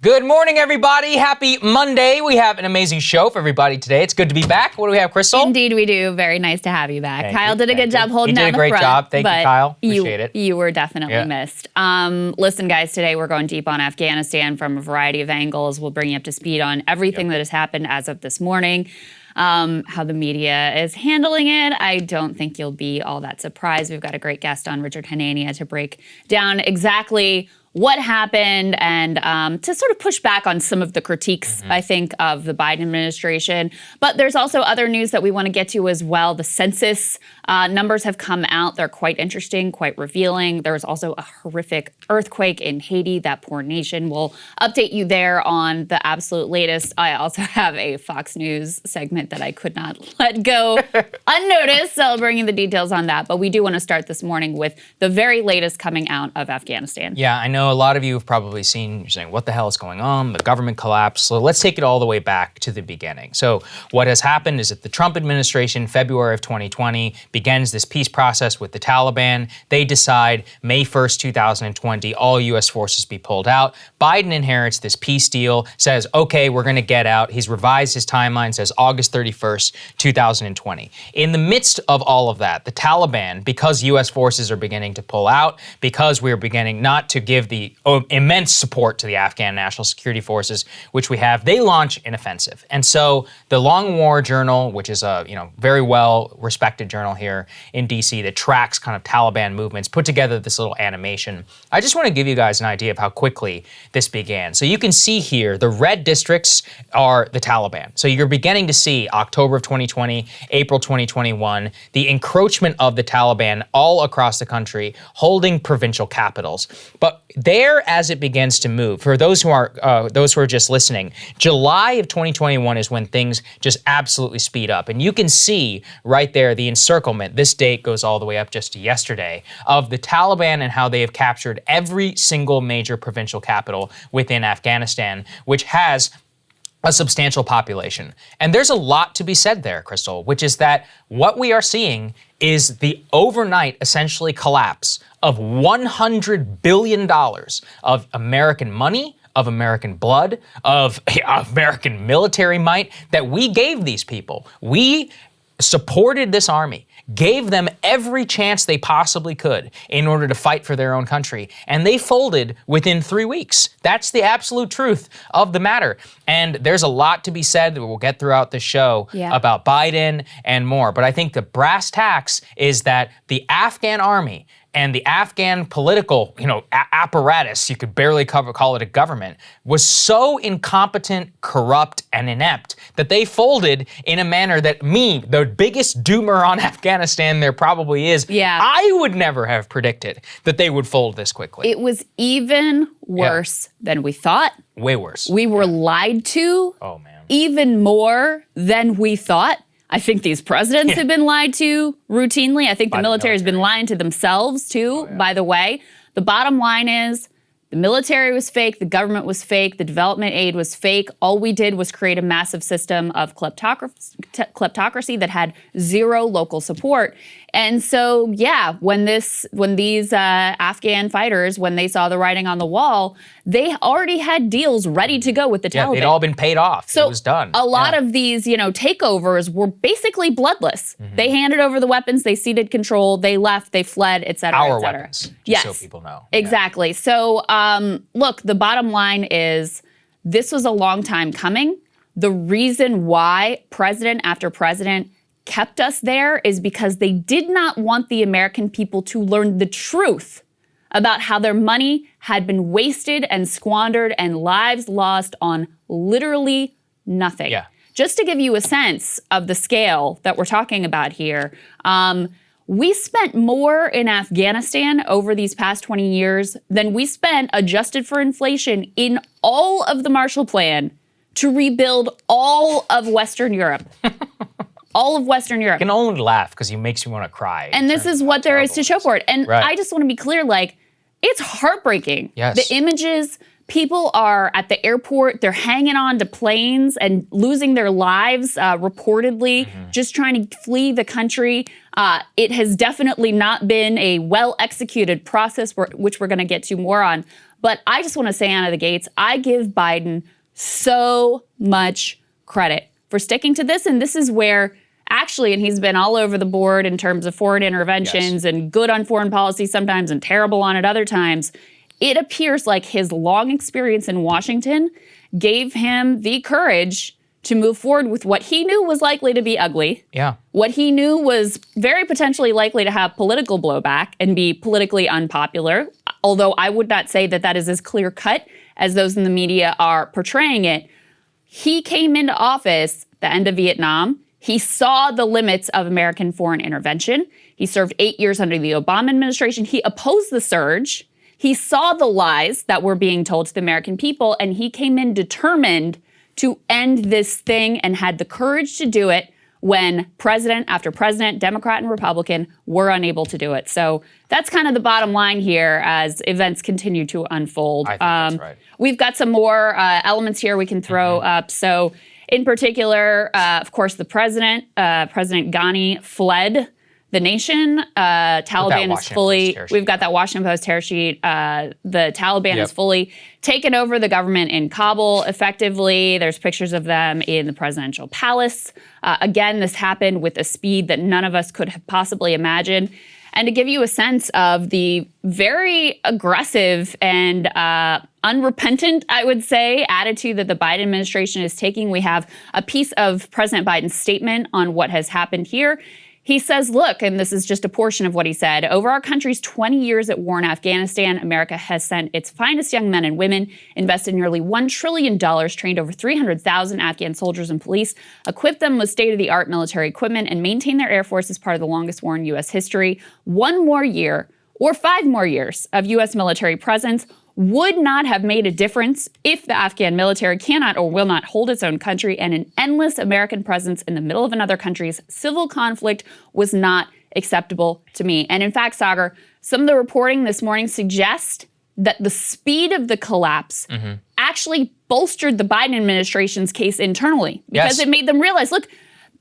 Good morning, everybody. Happy Monday. We have an amazing show for everybody today. It's good to be back. What do we have, Krystal? Indeed, we do. Very nice to have you back. Thank Kyle you. did a good job holding down the front. He did a great job. Thank you, Kyle. Appreciate it. You were definitely missed. Listen, guys, today we're going deep on Afghanistan from a variety of angles. We'll bring you up to speed on everything that has happened as of this morning. How the media is handling it. I don't think you'll be all that surprised. We've got a great guest on, Richard Hanania, to break down exactly what happened and to sort of push back on some of the critiques, I think, of the Biden administration. But there's also other news that we want to get to as well. The census numbers have come out. They're quite interesting, quite revealing. There was also a horrific earthquake in Haiti, that poor nation. We'll update you there on the absolute latest. I also have a Fox News segment that I could not let go unnoticed, so I'll bring you the details on that. But we do want to start this morning with the very latest coming out of Afghanistan. Yeah, I know a lot of you have probably seen, you're saying, what the hell is going on? The government collapse. So let's take it all the way back to the beginning. So what has happened is that the Trump administration, February of 2020, begins this peace process with the Taliban. They decide May 1st, 2020, all U.S. forces be pulled out. Biden inherits this peace deal, says, okay, we're going to get out. He's revised his timeline, says August 31st, 2020. In the midst of all of that, the Taliban, because U.S. forces are beginning to pull out, because we're beginning not to give the immense support to the Afghan National Security Forces, which we have, they launch an offensive. And so the Long War Journal, which is a very well respected journal here in DC that tracks kind of Taliban movements, put together this little animation. I just want to give you guys an idea of how quickly this began. So you can see here, the red districts are the Taliban. So you're beginning to see October of 2020, April 2021, the encroachment of the Taliban all across the country, holding provincial capitals. But there, as it begins to move, for those who are just listening, July of 2021 is when things just absolutely speed up. And you can see right there the encirclement. This date goes all the way up just to yesterday of the Taliban and how they have captured every single major provincial capital within Afghanistan, which has a substantial population. And there's a lot to be said there, Krystal, which is that what we are seeing is the overnight, essentially, collapse of $100 billion of American money, of American blood, of American military might that we gave these people. We supported this army, gave them every chance they possibly could in order to fight for their own country, and they folded within 3 weeks. That's the absolute truth of the matter. And there's a lot to be said that we'll get throughout the show about Biden and more. But I think the brass tacks is that the Afghan army and the Afghan political, apparatus, you could barely call it a government, was so incompetent, corrupt, and inept that they folded in a manner that the biggest doomer on Afghanistan there probably is, I would never have predicted that they would fold this quickly. It was even worse than we thought. Way worse. We were lied to. Oh, man. Even more than we thought. I think these presidents have been lied to routinely. I think the military has been lying to themselves, too, by the way. The bottom line is the military was fake, the government was fake, the development aid was fake. All we did was create a massive system of kleptocracy that had zero local support. And so, when these Afghan fighters, when they saw the writing on the wall, they already had deals ready to go with the Taliban. They'd all been paid off. So it was done. A lot of these, takeovers were basically bloodless. They handed over the weapons, they ceded control, they left, they fled, et cetera, Our et cetera. weapons, just so people know. Exactly. So, look, the bottom line is this was a long time coming. The reason why president after president kept us there is because they did not want the American people to learn the truth about how their money had been wasted and squandered and lives lost on literally nothing. Yeah. Just to give you a sense of the scale that we're talking about here, we spent more in Afghanistan over these past 20 years than we spent, adjusted for inflation, in all of the Marshall Plan to rebuild all of Western Europe. All of Western Europe. I can only laugh because it makes me want to cry. And this is what there is to show for it. And I just want to be clear, it's heartbreaking. Yes. The images, people are at the airport, they're hanging on to planes and losing their lives, reportedly, just trying to flee the country. It has definitely not been a well-executed process, which we're going to get to more on. But I just want to say out of the gates, I give Biden so much credit for sticking to this. And this is where actually, and he's been all over the board in terms of foreign interventions and good on foreign policy sometimes and terrible on it other times. It appears like his long experience in Washington gave him the courage to move forward with what he knew was likely to be ugly. Yeah. What he knew was very potentially likely to have political blowback and be politically unpopular, although I would not say that that is as clear cut as those in the media are portraying it. He came into office at the end of Vietnam. He saw the limits of American foreign intervention. He served 8 years under the Obama administration. He opposed the surge. He saw the lies that were being told to the American people, and he came in determined to end this thing and had the courage to do it when president after president, Democrat and Republican, were unable to do it. So that's kind of the bottom line here as events continue to unfold. I think that's right. We've got some more elements here we can throw up. So in particular, of course, the president, President Ghani, fled the nation. Taliban is fully, we've got that Washington Post tear sheet. The Taliban is fully taken over the government in Kabul effectively. There's pictures of them in the presidential palace. Again, this happened with a speed that none of us could have possibly imagined. And to give you a sense of the very aggressive and unrepentant, I would say, attitude that the Biden administration is taking, we have a piece of President Biden's statement on what has happened here. He says, look, and this is just a portion of what he said, over our country's 20 years at war in Afghanistan, America has sent its finest young men and women, invested nearly $1 trillion, trained over 300,000 Afghan soldiers and police, equipped them with state-of-the-art military equipment, and maintained their air force as part of the longest war in U.S. history. 1 more year or 5 more years of U.S. military presence would not have made a difference if the Afghan military cannot or will not hold its own country, and an endless American presence in the middle of another country's civil conflict was not acceptable to me. And in fact, Saagar, some of the reporting this morning suggests that the speed of the collapse actually bolstered the Biden administration's case internally because it made them realize, look,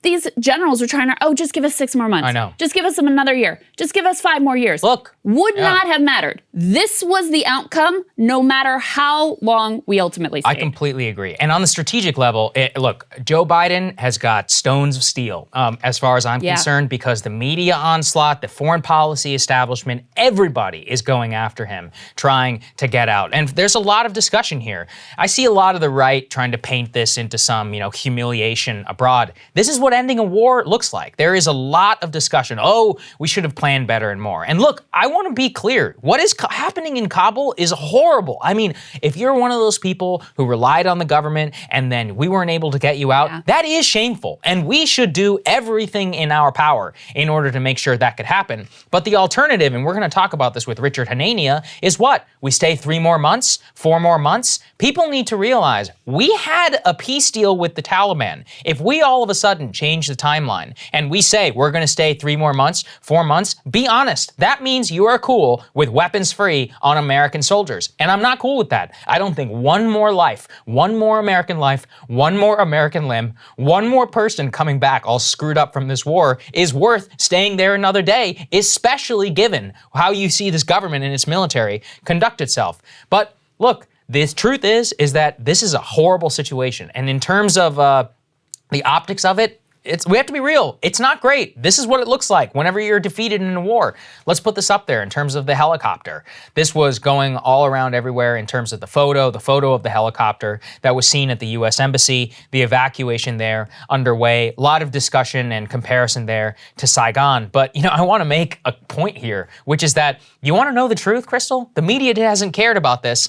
these generals are trying to, just give us 6 more months. I know. Just give us another year. Just give us 5 more years. Look. Would not have mattered. This was the outcome, no matter how long we ultimately stayed. I completely agree. And on the strategic level, look, Joe Biden has got stones of steel, as far as I'm concerned, because the media onslaught, the foreign policy establishment, everybody is going after him, trying to get out. And there's a lot of discussion here. I see a lot of the right trying to paint this into some, humiliation abroad. This is what ending a war looks like. There is a lot of discussion. Oh, we should have planned better and more. And look, I want to be clear. What is happening in Kabul is horrible. I mean, if you're one of those people who relied on the government and then we weren't able to get you out, that is shameful. And we should do everything in our power in order to make sure that could happen. But the alternative, and we're going to talk about this with Richard Hanania, is what? We stay 3 more months, 4 more months? People need to realize we had a peace deal with the Taliban. If we all of a sudden change the timeline and we say we're going to stay 3 more months, 4 months, be honest. That means you are cool with weapons free on American soldiers. And I'm not cool with that. I don't think one more life, one more American life, one more American limb, one more person coming back all screwed up from this war is worth staying there another day, especially given how you see this government and its military conduct itself. But look, the truth is that this is a horrible situation. And in terms of the optics of it, we have to be real. It's not great. This is what it looks like whenever you're defeated in a war. Let's put this up there in terms of the helicopter. This was going all around everywhere in terms of the photo of the helicopter that was seen at the U.S. Embassy, the evacuation there underway. A lot of discussion and comparison there to Saigon. But, I want to make a point here, which is that you want to know the truth, Krystal? The media hasn't cared about this.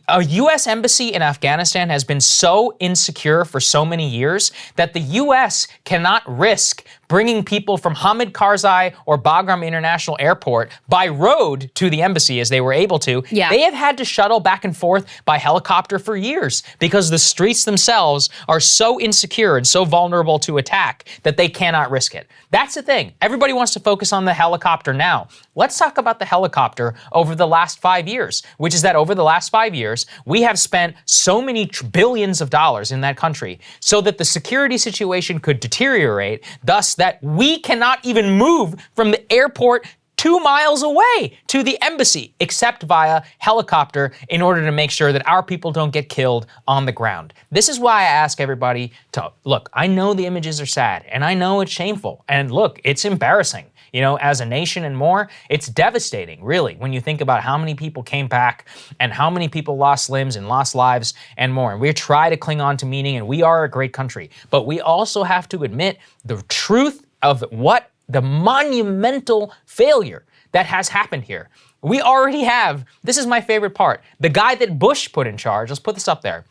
A U.S. embassy in Afghanistan has been so insecure for so many years that the U.S. cannot risk bringing people from Hamid Karzai or Bagram International Airport by road to the embassy as they were able to. Yeah. They have had to shuttle back and forth by helicopter for years because the streets themselves are so insecure and so vulnerable to attack that they cannot risk it. That's the thing. Everybody wants to focus on the helicopter now. Let's talk about the helicopter over the last 5 years, which is that over the last 5 years, we have spent so many billions of dollars in that country so that the security situation could deteriorate, thus that we cannot even move from the airport 2 miles away to the embassy, except via helicopter, in order to make sure that our people don't get killed on the ground. This is why I ask everybody to, look, I know the images are sad, and I know it's shameful, and look, it's embarrassing. You know, as a nation and more, it's devastating, really, when you think about how many people came back and how many people lost limbs and lost lives and more. And we try to cling on to meaning, and we are a great country. But we also have to admit the truth of what the monumental failure that has happened here. We already have, this is my favorite part, the guy that Bush put in charge, let's put this up there,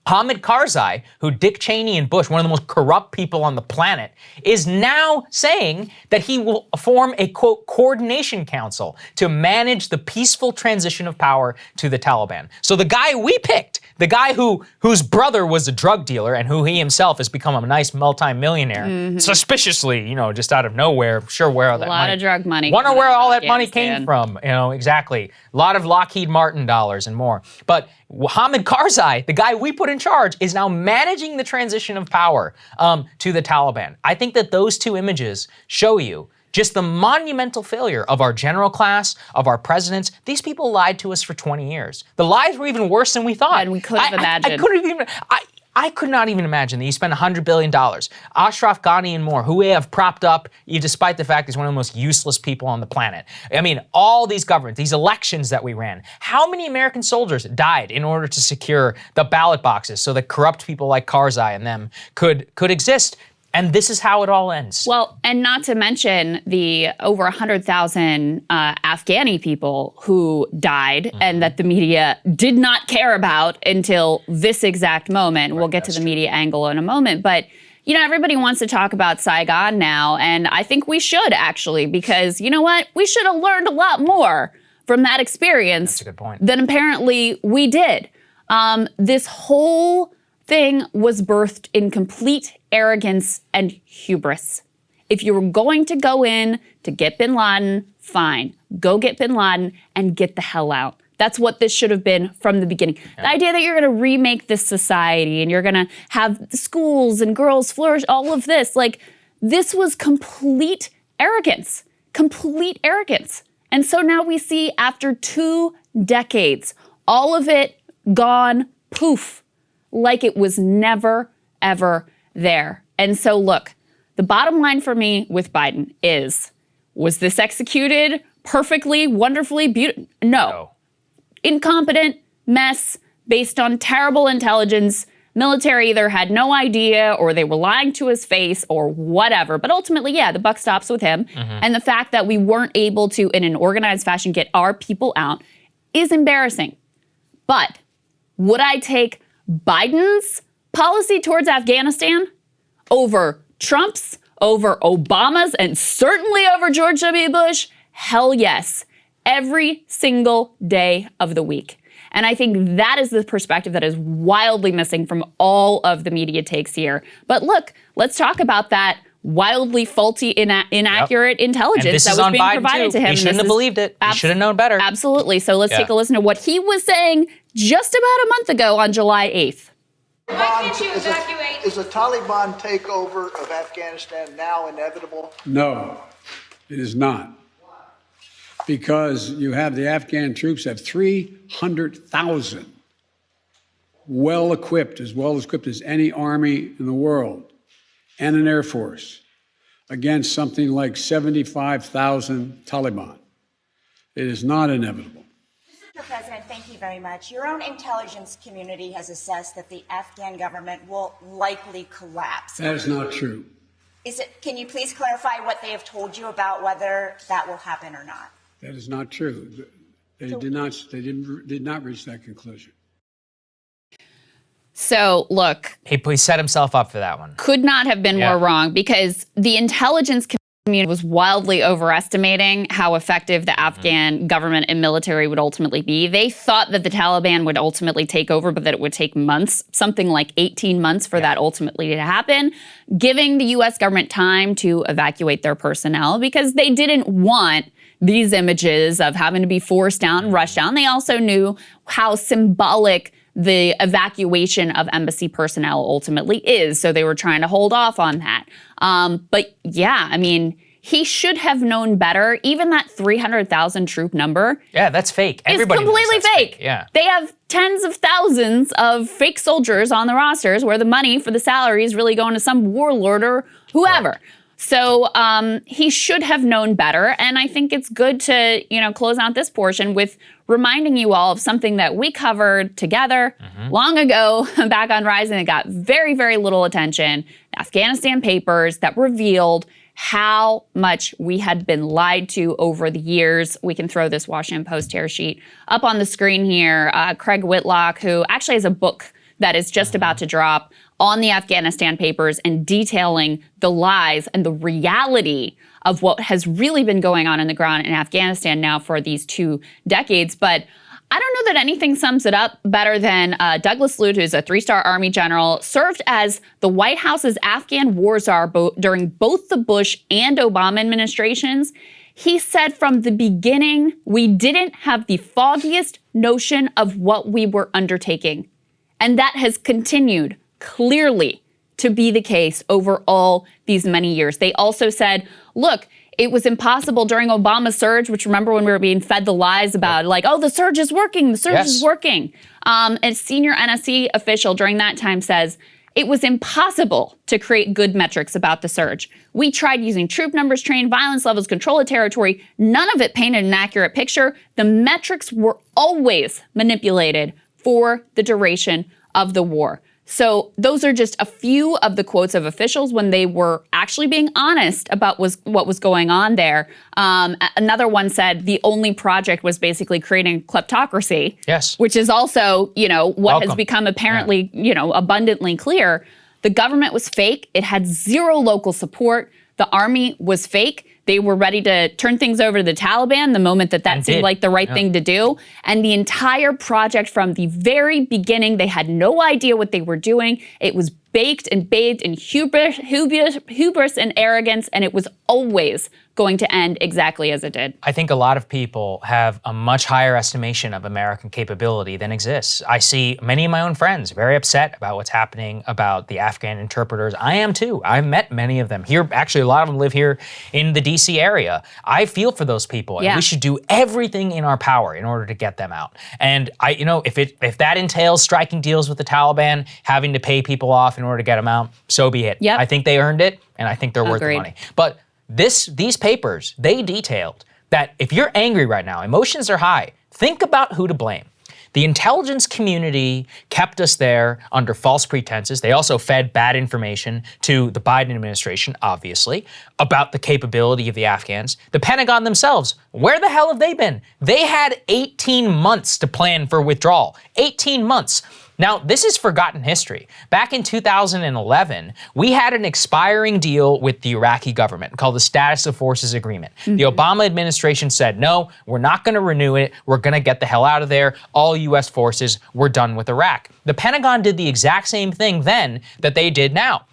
Hamid Karzai, who Dick Cheney and Bush, one of the most corrupt people on the planet, is now saying that he will form a, quote, coordination council to manage the peaceful transition of power to the Taliban. So the guy we picked, the guy whose brother was a drug dealer and who he himself has become a nice multi-millionaire, suspiciously, you know, just out of nowhere, sure where all that money. A lot of drug money. Wonder where all that money came from, you know, exactly. A lot of Lockheed Martin dollars and more. But Hamid Karzai, the guy we put in charge, is now managing the transition of power to the Taliban. I think that those two images show you just the monumental failure of our general class, of our presidents. These people lied to us for 20 years. The lies were even worse than we thought. And we couldn't have imagined. I could not even imagine that you spend $100 billion. Ashraf Ghani and more, who we have propped up, despite the fact he's one of the most useless people on the planet. I mean, all these governments, these elections that we ran, how many American soldiers died in order to secure the ballot boxes so that corrupt people like Karzai and them could exist? And this is how it all ends. Well, and not to mention the over 100,000 Afghani people who died and that the media did not care about until this exact moment. Right, we'll get to the media angle in a moment. But, you know, everybody wants to talk about Saigon now. And I think we should, actually, because, you know what? We should have learned a lot more from that experience. That's a good point. Than apparently we did. This whole thing was birthed in complete arrogance and hubris. If you were going to go in to get bin Laden, fine. Go get bin Laden and get the hell out. That's what this should have been from the beginning. Yeah. The idea that you're going to remake this society and you're going to have schools and girls flourish, all of this, like, this was complete arrogance. Complete arrogance. And so now we see, after 2 decades, all of it gone poof, like it was never, ever there. And so look, the bottom line for me with Biden is, was this executed perfectly, wonderfully, beautiful? No. Incompetent mess based on terrible intelligence. Military either had no idea or they were lying to his face or whatever. But ultimately, yeah, the buck stops with him. And the fact that we weren't able to, in an organized fashion, get our people out is embarrassing. But would I take Biden's policy towards Afghanistan over Trump's, over Obama's, and certainly over George W. Bush? Hell yes. Every single day of the week. And I think that is the perspective that is wildly missing from all of the media takes here. But look, let's talk about that wildly faulty, inaccurate intelligence that was being provided to him. He shouldn't have believed it. He should have known better. Absolutely. So let's take a listen to what he was saying just about a month ago on July 8th. Why can't you evacuate? Is a Taliban takeover of Afghanistan now inevitable? No, it is not. Because you have the Afghan troops have 300,000 well-equipped as any army in the world, and an air force against something like 75,000 Taliban. It is not inevitable. Mr. President, thank you very much. Your own intelligence community has assessed that the Afghan government will likely collapse. That is not true. Can you please clarify what they have told you about whether that will happen or not? That is not true. They did not reach that conclusion. So, look. He set himself up for that one. Could not have been more wrong, because the intelligence community was wildly overestimating how effective the Afghan government and military would ultimately be. They thought that the Taliban would ultimately take over, but that it would take months, something like 18 months for that ultimately to happen, giving the U.S. government time to evacuate their personnel, because they didn't want these images of having to be forced down and rushed down. They also knew how symbolic the evacuation of embassy personnel ultimately is. So they were trying to hold off on that. But yeah, I mean, he should have known better. Even that 300,000 troop number. Yeah, that's fake. It's Everybody knows completely that's fake. Yeah. They have tens of thousands of fake soldiers on the rosters where the money for the salary is really going to some warlord or whoever. Right. So he should have known better. And I think it's good to, close out this portion with reminding you all of something that we covered together long ago back on Rising that got very, very little attention. Afghanistan papers that revealed how much we had been lied to over the years. We can throw this Washington Post tear sheet up on the screen here. Craig Whitlock, who actually has a book that is just about to drop on the Afghanistan papers and detailing the lies and the reality of what has really been going on the ground in Afghanistan now for these 2 decades. But I don't know that anything sums it up better than Douglas Lute, who's a 3-star Army general, served as the White House's Afghan war czar during both the Bush and Obama administrations. He said from the beginning, we didn't have the foggiest notion of what we were undertaking. And that has continued clearly to be the case over all these many years. They also said, look, it was impossible during Obama's surge, which remember when we were being fed the lies about the surge is working, the surge is working. A senior NSC official during that time says, it was impossible to create good metrics about the surge. We tried using troop numbers, trained violence levels, control of territory. None of it painted an accurate picture. The metrics were always manipulated for the duration of the war. So those are just a few of the quotes of officials when they were actually being honest about what was going on there. Another one said the only project was basically creating kleptocracy. Yes. Which is also, what has become apparently, abundantly clear. The government was fake. It had zero local support. The army was fake. They were ready to turn things over to the Taliban the moment that seemed like the right thing to do. And the entire project from the very beginning, they had no idea what they were doing. It was baked and bathed in hubris and arrogance, and it was always going to end exactly as it did. I think a lot of people have a much higher estimation of American capability than exists. I see many of my own friends very upset about what's happening about the Afghan interpreters. I am too. I've met many of them here. Actually, a lot of them live here in the DC area. I feel for those people, and we should do everything in our power in order to get them out. And if that entails striking deals with the Taliban, having to pay people off in order to get them out, so be it. Yep. I think they earned it, and I think they're worth the money. But these papers, they detailed that if you're angry right now, emotions are high, think about who to blame. The intelligence community kept us there under false pretenses. They also fed bad information to the Biden administration, obviously, about the capability of the Afghans. The Pentagon themselves, where the hell have they been? They had 18 months to plan for withdrawal. 18 months. Now, this is forgotten history. Back in 2011, we had an expiring deal with the Iraqi government called the Status of Forces Agreement. The Obama administration said, no, we're not going to renew it. We're going to get the hell out of there. All U.S. forces were done with Iraq. The Pentagon did the exact same thing then that they did now.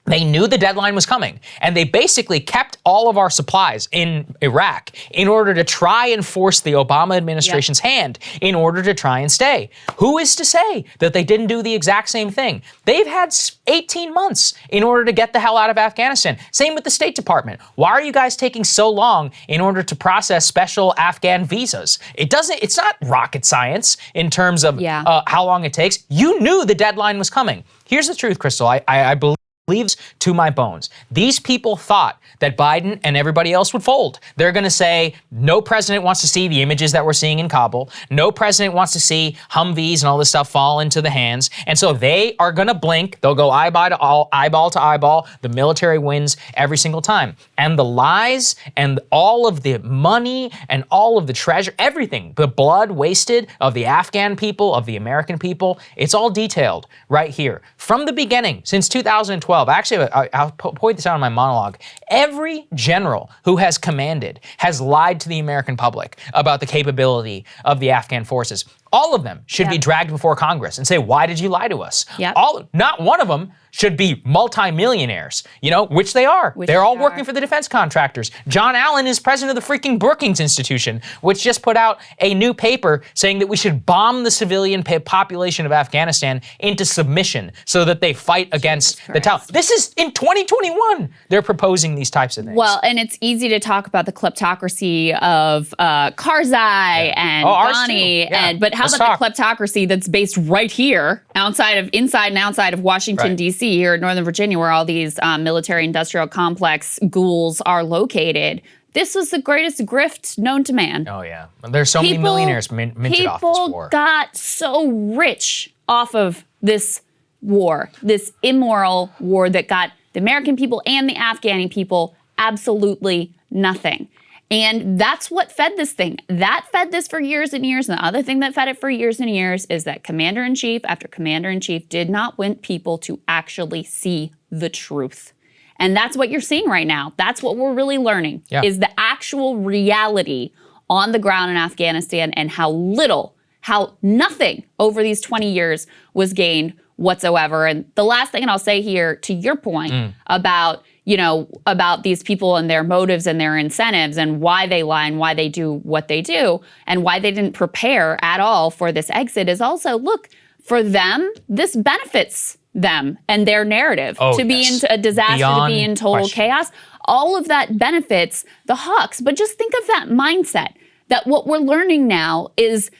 They knew the deadline was coming, and they basically kept all of our supplies in Iraq in order to try and force the Obama administration's hand in order to try and stay. Who is to say that they didn't do the exact same thing? They've had 18 months in order to get the hell out of Afghanistan. Same with the State Department. Why are you guys taking so long in order to process special Afghan visas? It's not rocket science in terms of how long it takes. You knew the deadline was coming. Here's the truth, Krystal. I believes to my bones. These people thought that Biden and everybody else would fold. They're going to say, no president wants to see the images that we're seeing in Kabul. No president wants to see Humvees and all this stuff fall into the hands. And so they are going to blink. They'll go eyeball to eyeball. The military wins every single time. And the lies and all of the money and all of the treasure, everything, the blood wasted of the Afghan people, of the American people, it's all detailed right here. From the beginning, since 2012, actually, I'll point this out in my monologue. Every general who has commanded has lied to the American public about the capability of the Afghan forces. All of them should be dragged before Congress and say, why did you lie to us? Yep. Not one of them should be multimillionaires, which they are. They're all working for the defense contractors. John Allen is president of the freaking Brookings Institution, which just put out a new paper saying that we should bomb the civilian population of Afghanistan into submission so that they fight against the Taliban. This is in 2021. They're proposing these types of things. Well, and it's easy to talk about the kleptocracy of Karzai and Ghani, but how about the kleptocracy that's based right here, inside and outside of Washington, D.C., here in Northern Virginia, where all these military-industrial complex ghouls are located? This was the greatest grift known to man. Oh, yeah. There's so many millionaires minted off this war. People got so rich off of this war, this immoral war that got the American people and the Afghani people absolutely nothing. And that's what fed this thing. That fed this for years and years. And the other thing that fed it for years and years is that commander-in-chief after commander-in-chief did not want people to actually see the truth. And that's what you're seeing right now. That's what we're really learning, is the actual reality on the ground in Afghanistan and how nothing over these 20 years was gained whatsoever. And the last thing, and I'll say here to your point about these people and their motives and their incentives and why they lie and why they do what they do and why they didn't prepare at all for this exit is also, look, for them, this benefits them and their narrative to be in a disaster, to be in total chaos. All of that benefits the Hawks. But just think of that mindset, that what we're learning now is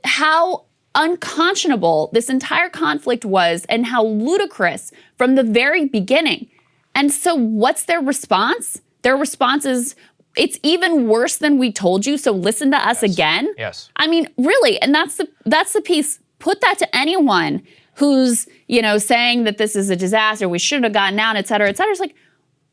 how unconscionable this entire conflict was and how ludicrous from the very beginning. And so what's their response? Their response is, it's even worse than we told you, so listen to us again. Yes. I mean, really, and that's the piece. Put that to anyone who's, saying that this is a disaster, we should have gotten out, et cetera, et cetera. It's like,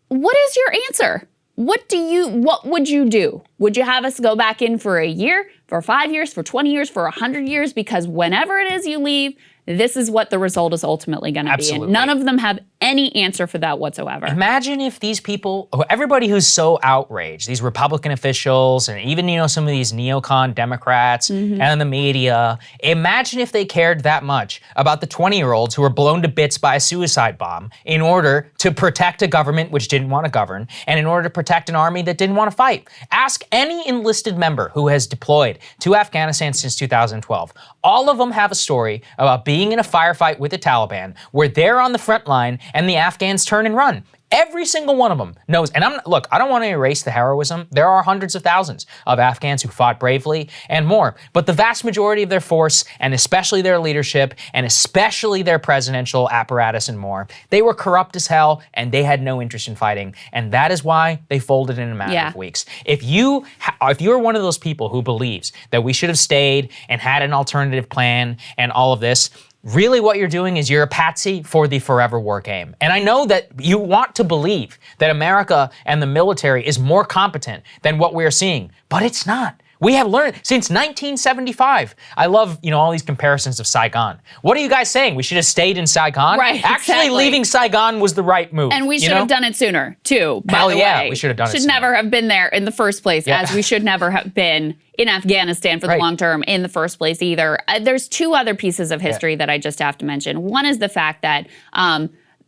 what is your answer? What would you do? Would you have us go back in for a year, for 5 years, for 20 years, for 100 years? Because whenever it is you leave, this is what the result is ultimately going to be. And none of them have any answer for that whatsoever. Imagine if these people, everybody who's so outraged, these Republican officials and even, some of these neocon Democrats and the media, imagine if they cared that much about the 20-year-olds who were blown to bits by a suicide bomb in order to protect a government which didn't want to govern and in order to protect an army that didn't want to fight. Ask any enlisted member who has deployed to Afghanistan since 2012. All of them have a story about being in a firefight with the Taliban where they're on the front line and the Afghans turn and run. Every single one of them knows, and I don't want to erase the heroism. There are hundreds of thousands of Afghans who fought bravely and more, but the vast majority of their force, and especially their leadership, and especially their presidential apparatus and more, they were corrupt as hell, and they had no interest in fighting, and that is why they folded in a matter of weeks. If you're one of those people who believes that we should have stayed and had an alternative plan and all of this, really what you're doing is you're a patsy for the forever war game. And I know that you want to believe that America and the military is more competent than what we're seeing, but it's not. We have learned since 1975. I love, all these comparisons of Saigon. What are you guys saying? We should have stayed in Saigon? Right, Actually, leaving Saigon was the right move. And we should have done it sooner, too, by the way. We should have done it sooner. Should never have been there in the first place, as we should never have been in Afghanistan for the long term in the first place either. There's two other pieces of history that I just have to mention. One is the fact that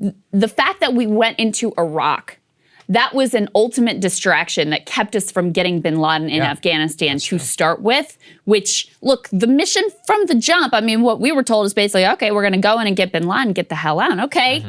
we went into Iraq. That was an ultimate distraction that kept us from getting bin Laden in Afghanistan to start with, which, look, the mission from the jump, what we were told is basically, okay, we're going to go in and get bin Laden, get the hell out. Okay,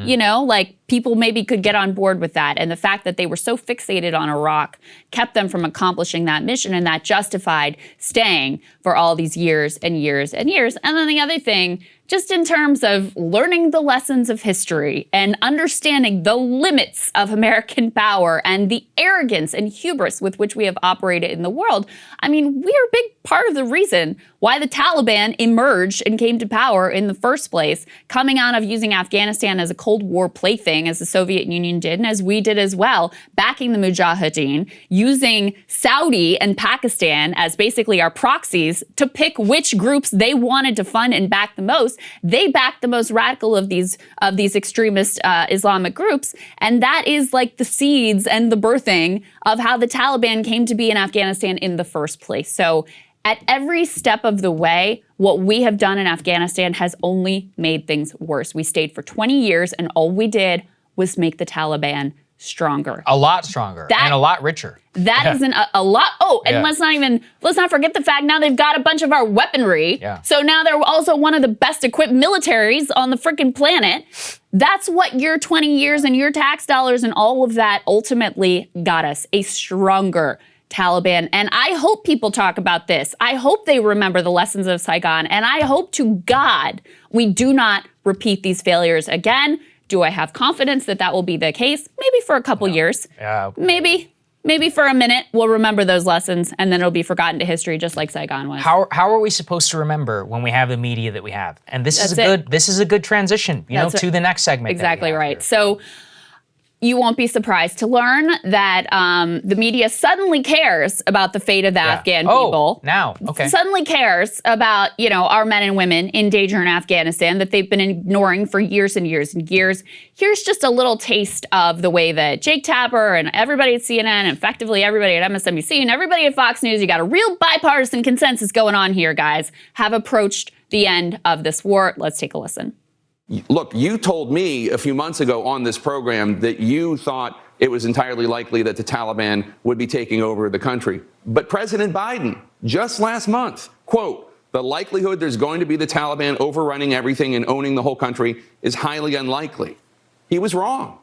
people maybe could get on board with that. And the fact that they were so fixated on Iraq kept them from accomplishing that mission, and that justified staying for all these years and years and years. And then the other thing, just in terms of learning the lessons of history and understanding the limits of American power and the arrogance and hubris with which we have operated in the world, we're a big part of the reason why the Taliban emerged and came to power in the first place, coming out of using Afghanistan as a Cold War plaything, as the Soviet Union did, and as we did as well, backing the Mujahideen, using Saudi and Pakistan as basically our proxies to pick which groups they wanted to fund and back the most. They backed the most radical of these extremist Islamic groups, and that is like the seeds and the birthing of how the Taliban came to be in Afghanistan in the first place. So At every step of the way, what we have done in Afghanistan has only made things worse. We stayed for 20 years, and all we did was make the Taliban stronger. A lot stronger and a lot richer. That isn't a lot. Oh, and let's not forget the fact now they've got a bunch of our weaponry. Yeah. So now they're also one of the best equipped militaries on the freaking planet. That's what your 20 years and your tax dollars and all of that ultimately got us, a stronger Taliban. And I hope people talk about this. I hope they remember the lessons of Saigon. And I hope to God we do not repeat these failures again. Do I have confidence that that will be the case? Maybe for a couple years. Maybe for a minute we'll remember those lessons, and then it'll be forgotten to history, just like Saigon was. How are we supposed to remember when we have the media that we have? And this is a good transition, to the next segment. Exactly right. Here. So you won't be surprised to learn that the media suddenly cares about the fate of the Afghan people. Now, okay. Suddenly cares about, our men and women in danger in Afghanistan that they've been ignoring for years and years and years. Here's just a little taste of the way that Jake Tapper and everybody at CNN, and effectively everybody at MSNBC and everybody at Fox News, you got a real bipartisan consensus going on here, guys, have approached the end of this war. Let's take a listen. Look, you told me a few months ago on this program that you thought it was entirely likely that the Taliban would be taking over the country. But President Biden, just last month, quote, "The likelihood there's going to be the Taliban overrunning everything and owning the whole country is highly unlikely." He was wrong.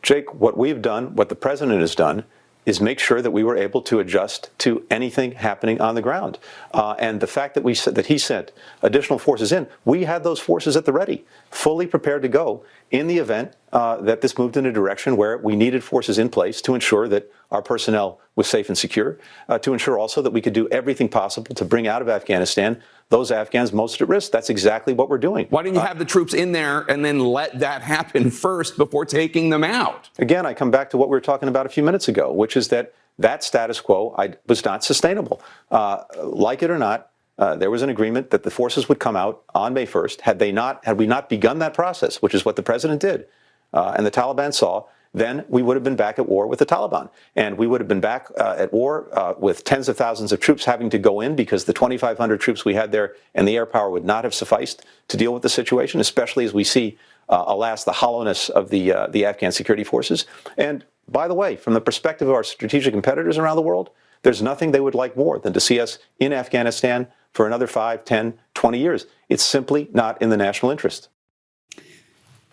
Jake, what we've done, what the president has done, is make sure that we were able to adjust to anything happening on the ground. And the fact that he sent additional forces in, we had those forces at the ready, fully prepared to go in the event that this moved in a direction where we needed forces in place to ensure that our personnel was safe and secure, to ensure also that we could do everything possible to bring out of Afghanistan those Afghans most at risk. That's exactly what we're doing. Why didn't you have the troops in there and then let that happen first before taking them out? Again, I come back to what we were talking about a few minutes ago, which is that status quo was not sustainable. Like it or not, there was an agreement that the forces would come out on May 1st. Had we not begun that process, which is what the president did, and the Taliban saw, then we would have been back at war with the Taliban. And we would have been back at war with tens of thousands of troops having to go in because the 2,500 troops we had there and the air power would not have sufficed to deal with the situation, especially as we see, alas, the hollowness of the Afghan security forces. And by the way, from the perspective of our strategic competitors around the world, there's nothing they would like more than to see us in Afghanistan for another 5, 10, 20 years. It's simply not in the national interest.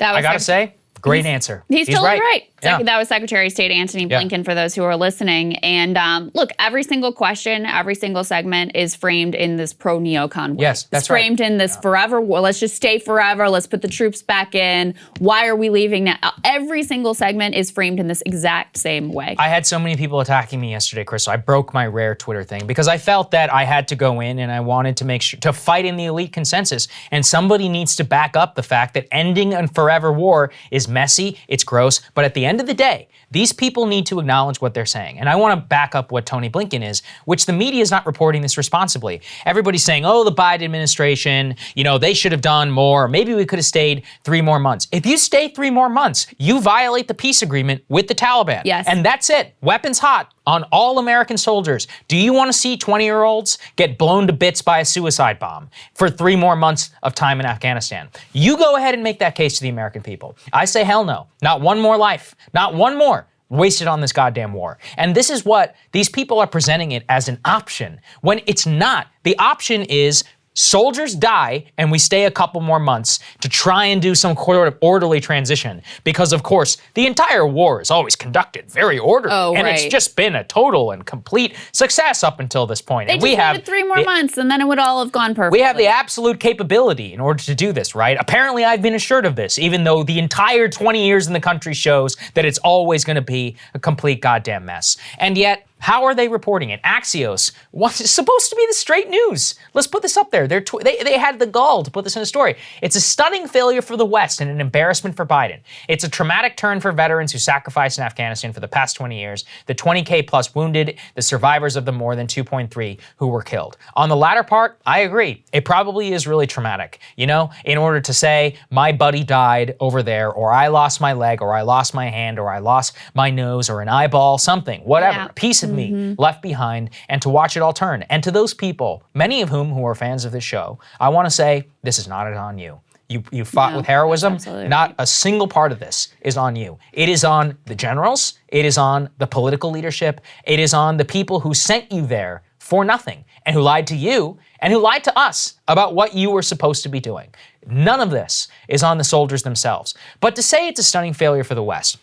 I got to say, great answer. He's totally right. Yeah. That was Secretary of State Antony Blinken, for those who are listening. And look, every single question, every single segment is framed in this pro-neocon way. Yes, that's right. It's framed in this forever war. Let's just stay forever. Let's put the troops back in. Why are we leaving now? Every single segment is framed in this exact same way. I had so many people attacking me yesterday, Krystal. I broke my rare Twitter thing because I felt that I had to go in and I wanted to make sure to fight in the elite consensus. And somebody needs to back up the fact that ending a forever war is messy, it's gross, but at the end of the day, these people need to acknowledge what they're saying. And I want to back up what Tony Blinken is, which the media is not reporting this responsibly. Everybody's saying, oh, the Biden administration, they should have done more. Maybe we could have stayed 3 more months. If you stay 3 more months, you violate the peace agreement with the Taliban. Yes. And that's it. Weapons hot on all American soldiers. Do you want to see 20-year-olds get blown to bits by a suicide bomb for 3 more months of time in Afghanistan? You go ahead and make that case to the American people. I say hell no. Not one more life. Not one more wasted on this goddamn war. And this is what these people are presenting it as an option when it's not. The option is soldiers die and we stay a couple more months to try and do some sort of orderly transition. Because, of course, the entire war is always conducted very orderly. And it's just been a total and complete success up until this point. They just needed 3 more months and then it would all have gone perfectly. We have the absolute capability in order to do this, right? Apparently, I've been assured of this, even though the entire 20 years in the country shows that it's always going to be a complete goddamn mess. And yet, how are they reporting it? Axios, what's supposed to be the straight news? Let's put this up there. They had the gall to put this in a story. It's a stunning failure for the West and an embarrassment for Biden. It's a traumatic turn for veterans who sacrificed in Afghanistan for the past 20 years, the 20K plus wounded, the survivors of the more than 2.3 who were killed. On the latter part, I agree. It probably is really traumatic, in order to say, my buddy died over there, or I lost my leg, or I lost my hand, or I lost my nose, or an eyeball, something, whatever, a piece of of me left behind and to watch it all turn. And to those people, many of whom who are fans of this show, I want to say, this is not on you. You fought with heroism. Not a single part of this is on you. It is on the generals. It is on the political leadership. It is on the people who sent you there for nothing and who lied to you and who lied to us about what you were supposed to be doing. None of this is on the soldiers themselves. But to say it's a stunning failure for the West,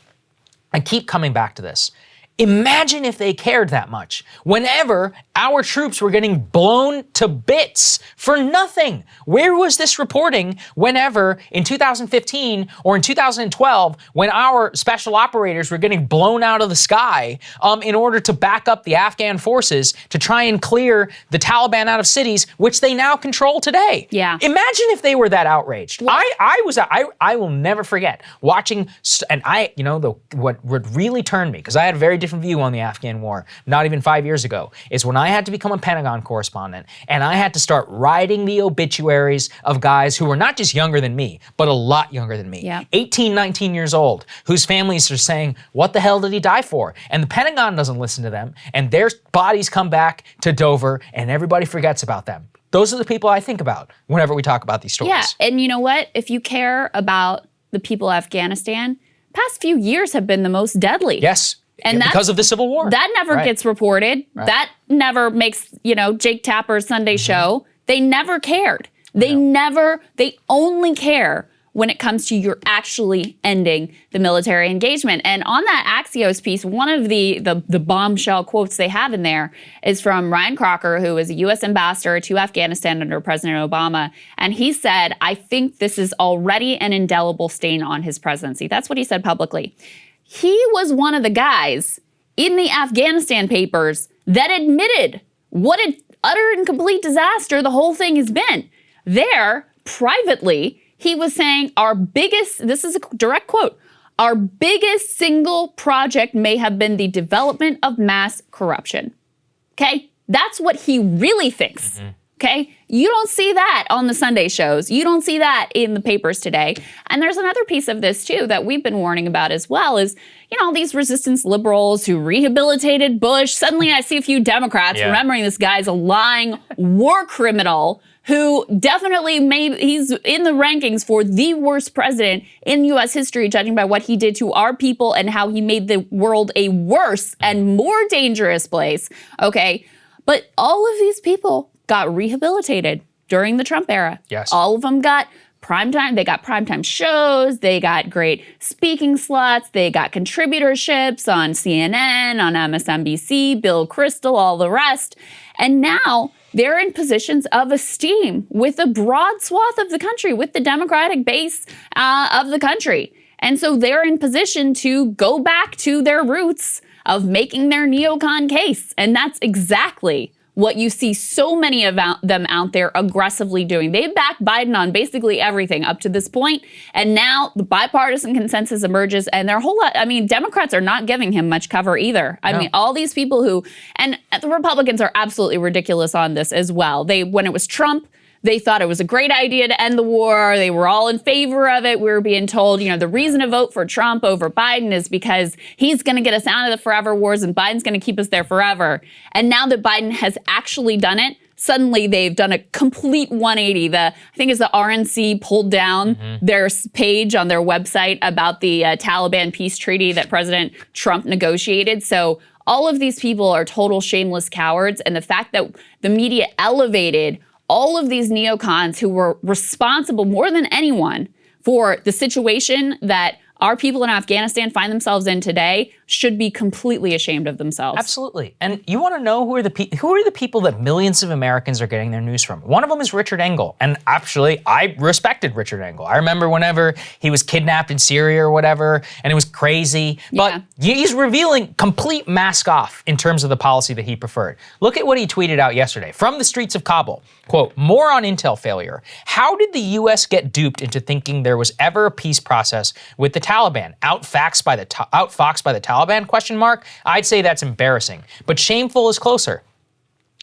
I keep coming back to this. Imagine if they cared that much whenever our troops were getting blown to bits for nothing. Where was this reporting whenever in 2015 or in 2012 when our special operators were getting blown out of the sky in order to back up the Afghan forces to try and clear the Taliban out of cities, which they now control today? Yeah. Imagine if they were that outraged. I will never forget watching, and what really turned me, because I had a very different view on the Afghan war, not even 5 years ago, is when I had to become a Pentagon correspondent and I had to start writing the obituaries of guys who were not just younger than me, but a lot younger than me. 18, 19 years old, whose families are saying, what the hell did he die for? And the Pentagon doesn't listen to them, and their bodies come back to Dover and everybody forgets about them. Those are the people I think about whenever we talk about these stories. Yeah, and you know what? If you care about the people of Afghanistan, past few years have been the most deadly. Yes. And because of the Civil War. That never gets reported. That never makes, Jake Tapper's Sunday show. They never cared. They only care when it comes to you're actually ending the military engagement. And on that Axios piece, one of the bombshell quotes they have in there is from Ryan Crocker, who was a U.S. ambassador to Afghanistan under President Obama. And he said, I think this is already an indelible stain on his presidency. That's what he said publicly. He was one of the guys in the Afghanistan papers that admitted what an utter and complete disaster the whole thing has been. There, privately, he was saying this is a direct quote, our biggest single project may have been the development of mass corruption. Okay? That's what he really thinks. Okay? You don't see that on the Sunday shows. You don't see that in the papers today. And there's another piece of this, too, that we've been warning about as well is, these resistance liberals who rehabilitated Bush. Suddenly I see a few Democrats remembering this guy's a lying war criminal who definitely he's in the rankings for the worst president in U.S. history, judging by what he did to our people and how he made the world a worse and more dangerous place. Okay? But all of these people got rehabilitated during the Trump era. Yes. All of them got primetime. They got primetime shows. They got great speaking slots. They got contributorships on CNN, on MSNBC, Bill Krystal, all the rest. And now they're in positions of esteem with a broad swath of the country, with the Democratic base of the country. And so they're in position to go back to their roots of making their neocon case. And that's exactly what you see so many of them out there aggressively doing. They backed Biden on basically everything up to this point, and now the bipartisan consensus emerges, and their whole lot, Democrats are not giving him much cover either. I mean, all these people and the Republicans are absolutely ridiculous on this as well. When it was Trump, they thought it was a great idea to end the war. They were all in favor of it. We were being told, the reason to vote for Trump over Biden is because he's going to get us out of the forever wars and Biden's going to keep us there forever. And now that Biden has actually done it, suddenly they've done a complete 180. I think it's the RNC pulled down their page on their website about the Taliban peace treaty that President Trump negotiated. So all of these people are total shameless cowards. And the fact that the media elevated all of these neocons who were responsible more than anyone for the situation that our people in Afghanistan find themselves in today should be completely ashamed of themselves. Absolutely. And you want to know who are the people that millions of Americans are getting their news from? One of them is Richard Engel. And actually, I respected Richard Engel. I remember whenever he was kidnapped in Syria or whatever, and it was crazy. But he's revealing complete mask off in terms of the policy that he preferred. Look at what he tweeted out yesterday from the streets of Kabul. Quote, more on intel failure. How did the U.S. get duped into thinking there was ever a peace process with the Taliban? Outfoxed by the Taliban, question mark? I'd say that's embarrassing, but shameful is closer.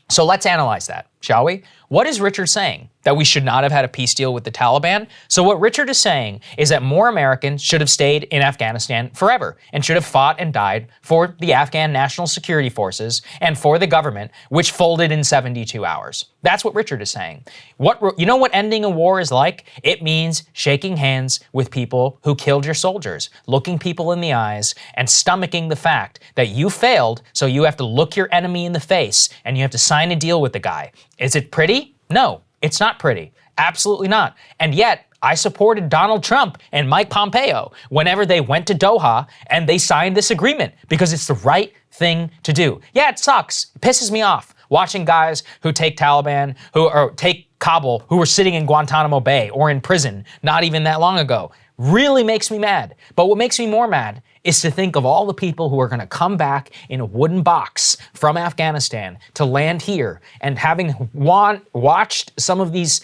So let's analyze that, shall we? What is Richard saying? that we should not have had a peace deal with the Taliban. So what Richard is saying is that more Americans should have stayed in Afghanistan forever and should have fought and died for the Afghan National Security Forces and for the government, which folded in 72 hours. That's what Richard is saying. You know what ending a war is like? It means shaking hands with people who killed your soldiers, looking people in the eyes, and stomaching the fact that you failed, so you have to look your enemy in the face and you have to sign a deal with the guy. Is it pretty? No. It's not pretty. Absolutely not. And yet, I supported Donald Trump and Mike Pompeo whenever they went to Doha and they signed this agreement because it's the right thing to do. Yeah, it sucks. It pisses me off watching guys who take Taliban, or take Kabul, who were sitting in Guantanamo Bay or in prison not even that long ago. Really makes me mad. But what makes me more mad is to think of all the people who are going to come back in a wooden box from Afghanistan to land here, and having watched some of these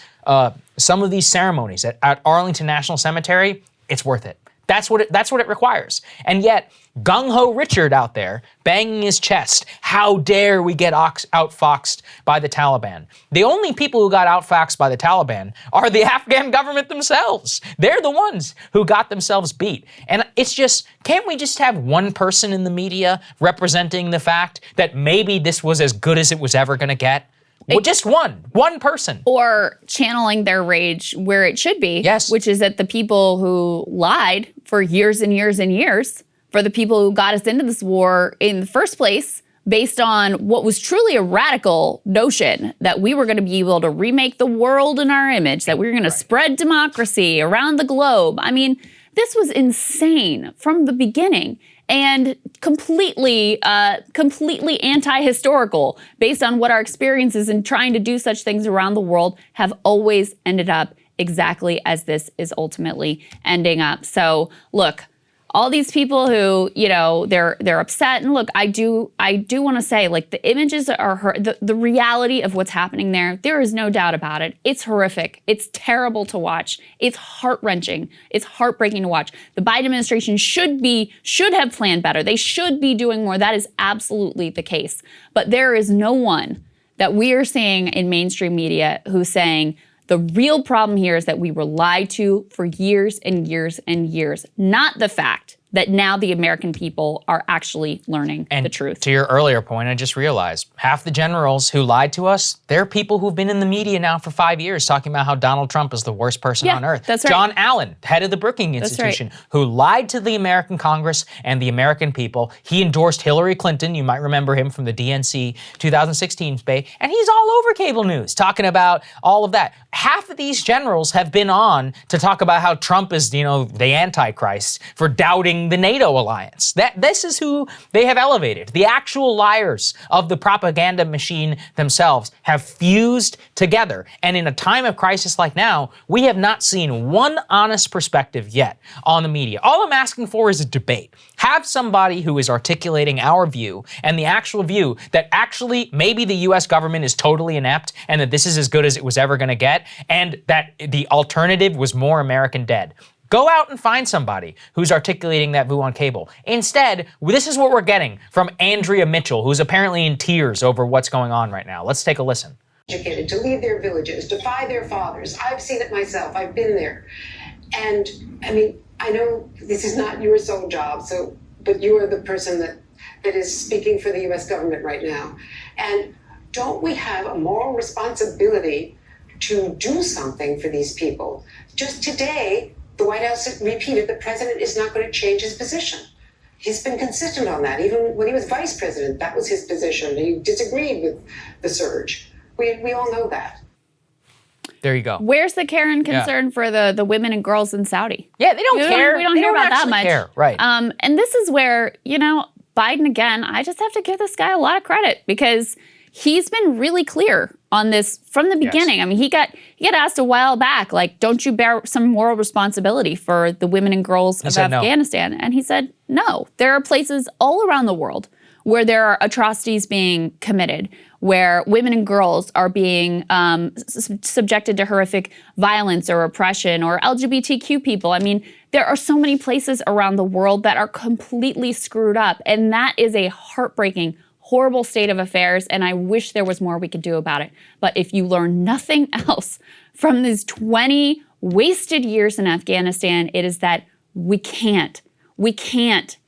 ceremonies at Arlington National Cemetery, it's worth it. That's what it requires. And yet, gung-ho Richard out there banging his chest, how dare we get outfoxed by the Taliban? The only people who got outfoxed by the Taliban are the Afghan government themselves. They're the ones who got themselves beat. And it's just, can't we just have one person in the media representing the fact that maybe this was as good as it was ever going to get? Well, just one person. Or channeling their rage where it should be, yes, which is that the people who lied for years and years and years, for the people who got us into this war in the first place, based on what was truly a radical notion that we were going to be able to remake the world in our image, that we were going to spread democracy around the globe. I mean, this was insane from the beginning. And completely anti-historical based on what our experiences in trying to do such things around the world have always ended up exactly as this is ultimately ending up. So look, all these people who, they're upset. And look, I do want to say, like, the images are the reality of what's happening there is no doubt about it. It's horrific. It's terrible to watch. It's heart-wrenching. It's heartbreaking to watch. The Biden administration should have planned better. They should be doing more. That is absolutely the case. But there is no one that we are seeing in mainstream media who's saying, the real problem here is that we were lied to for years and years and years, not the fact that now the American people are actually learning the truth. To your earlier point, I just realized half the generals who lied to us, they're people who've been in the media now for 5 years talking about how Donald Trump is the worst person on earth. That's right. John Allen, head of the Brookings Institution, who lied to the American Congress and the American people. He endorsed Hillary Clinton. You might remember him from the DNC 2016 debate. And he's all over cable news talking about all of that. Half of these generals have been on to talk about how Trump is, the Antichrist for doubting the NATO alliance. This is who they have elevated. The actual liars of the propaganda machine themselves have fused together. And in a time of crisis like now, we have not seen one honest perspective yet on the media. All I'm asking for is a debate. Have somebody who is articulating our view and the actual view that actually maybe the US government is totally inept and that this is as good as it was ever going to get, and that the alternative was more American dead. Go out and find somebody who's articulating that view on cable. Instead, this is what we're getting from Andrea Mitchell, who's apparently in tears over what's going on right now. Let's take a listen. Educated to leave their villages, defy their fathers. I've seen it myself. I've been there. And I mean, I know this is not your sole job, but you are the person that is speaking for the US government right now. And don't we have a moral responsibility to do something for these people? Just today, the White House repeated the president is not going to change his position. He's been consistent on that. Even when he was vice president, that was his position. He disagreed with the surge. We all know that. There you go. Where's the care and concern for the women and girls in Saudi? Yeah, they don't care. We don't hear about that much. Care. Right. And this is where, Biden, again, I just have to give this guy a lot of credit because he's been really clear on this from the beginning. Yes. I mean, he got asked a while back, like, don't you bear some moral responsibility for the women and girls of Afghanistan? No. And he said, no. There are places all around the world where there are atrocities being committed, where women and girls are being subjected to horrific violence or oppression, or LGBTQ people. I mean, there are so many places around the world that are completely screwed up. And that is a heartbreaking, horrible state of affairs, and I wish there was more we could do about it. But if you learn nothing else from these 20 wasted years in Afghanistan, it is that we can't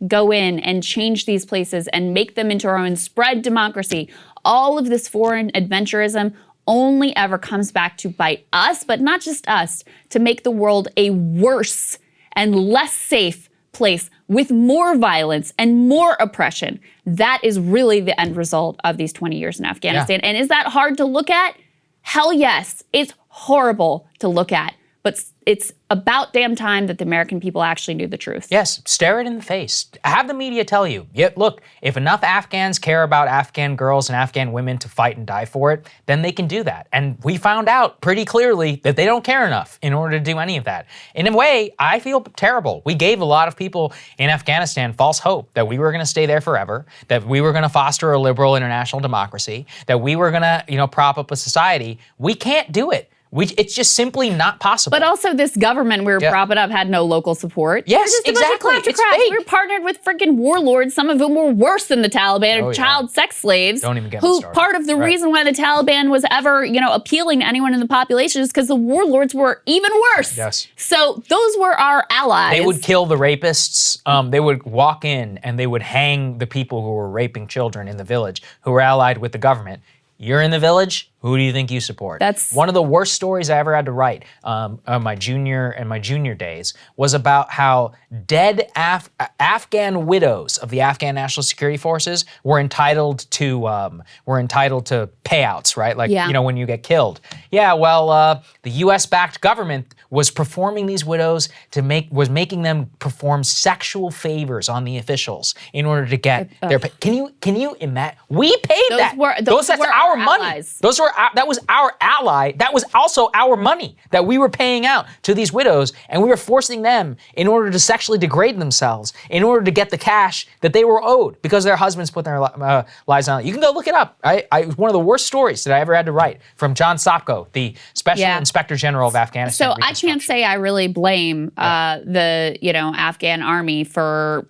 go in and change these places and make them into our own, spread democracy. All of this foreign adventurism only ever comes back to bite us, but not just us, to make the world a worse and less safe place with more violence and more oppression. That is really the end result of these 20 years in Afghanistan. And is that hard to look at? Hell yes. It's horrible to look at. But it's about damn time that the American people actually knew the truth. Yes, stare it in the face. Have the media tell you, look, if enough Afghans care about Afghan girls and Afghan women to fight and die for it, then they can do that. And we found out pretty clearly that they don't care enough in order to do any of that. In a way, I feel terrible. We gave a lot of people in Afghanistan false hope that we were going to stay there forever, that we were going to foster a liberal international democracy, that we were going to, prop up a society. We can't do it. It's just simply not possible. But also, this government we were propping up had no local support. Yes, They're just exactly. A bunch of It's kleptocrats. fake. We were partnered with freaking warlords, some of whom were worse than the Taliban, child sex slaves. Don't even get me who started. Part of the reason why the Taliban was ever, appealing to anyone in the population is because the warlords were even worse. Yes. So those were our allies. They would kill the rapists. They would walk in and they would hang the people who were raping children in the village who were allied with the government. You're in the village. Who do you think you support? That's one of the worst stories I ever had to write. My junior days was about how dead Afghan widows of the Afghan National Security Forces were entitled to payouts, right? Like when you get killed. Yeah, well, the U.S.-backed government was performing these widows was making them perform sexual favors on the officials in order to get their pay. Can you imagine? We paid that. Those that's were our money. allies. That was our ally. That was also our money that we were paying out to these widows, and we were forcing them in order to sexually degrade themselves in order to get the cash that they were owed because their husbands put their lives on it. You can go look it up. It was one of the worst stories that I ever had to write from John Sopko, the Special Inspector General of Afghanistan. So I can't say I really blame the Afghan army for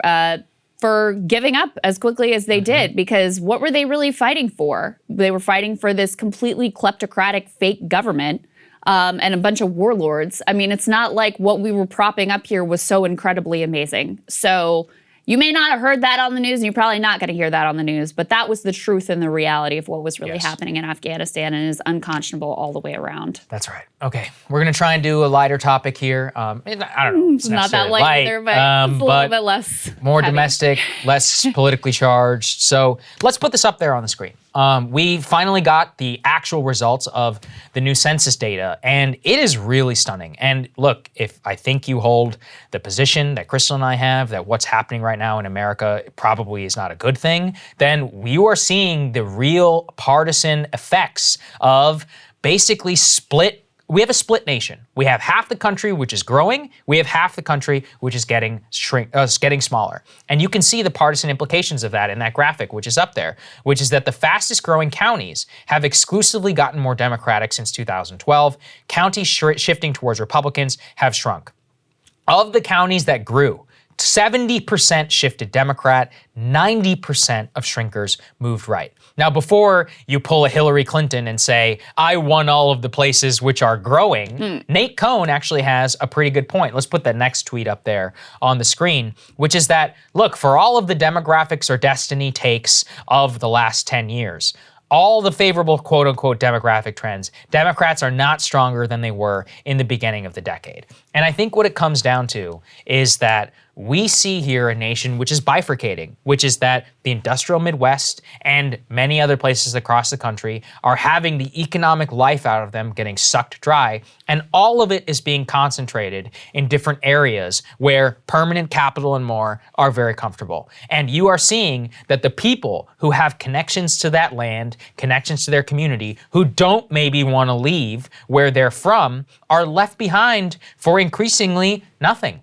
giving up as quickly as they did, because what were they really fighting for? They were fighting for this completely kleptocratic fake government and a bunch of warlords. I mean, it's not like what we were propping up here was so incredibly amazing. So you may not have heard that on the news, and you're probably not going to hear that on the news, but that was the truth and the reality of what was really happening in Afghanistan, and is unconscionable all the way around. That's right. Okay, we're going to try and do a lighter topic here. I don't know. It's not that light either, but it's a little bit less more heavy. Domestic, less politically charged. So let's put this up there on the screen. We finally got the actual results of the new census data, and it is really stunning. And look, if I think you hold the position that Krystal and I have, that what's happening right now in America probably is not a good thing, then you are seeing the real partisan effects of basically we have a split nation. We have half the country which is growing. We have half the country which is getting smaller. And you can see the partisan implications of that in that graphic, which is up there, which is that the fastest growing counties have exclusively gotten more Democratic since 2012. Counties shifting towards Republicans have shrunk. Of the counties that grew, 70% shifted Democrat, 90% of shrinkers moved right. Now, before you pull a Hillary Clinton and say, I won all of the places which are growing, Nate Cohn actually has a pretty good point. Let's put that next tweet up there on the screen, which is that, look, for all of the demographics or destiny takes of the last 10 years, all the favorable quote-unquote demographic trends, Democrats are not stronger than they were in the beginning of the decade. And I think what it comes down to is that we see here a nation which is bifurcating, which is that the industrial Midwest and many other places across the country are having the economic life out of them getting sucked dry, and all of it is being concentrated in different areas where permanent capital and more are very comfortable. And you are seeing that the people who have connections to that land, connections to their community, who don't maybe want to leave where they're from, are left behind for increasingly nothing.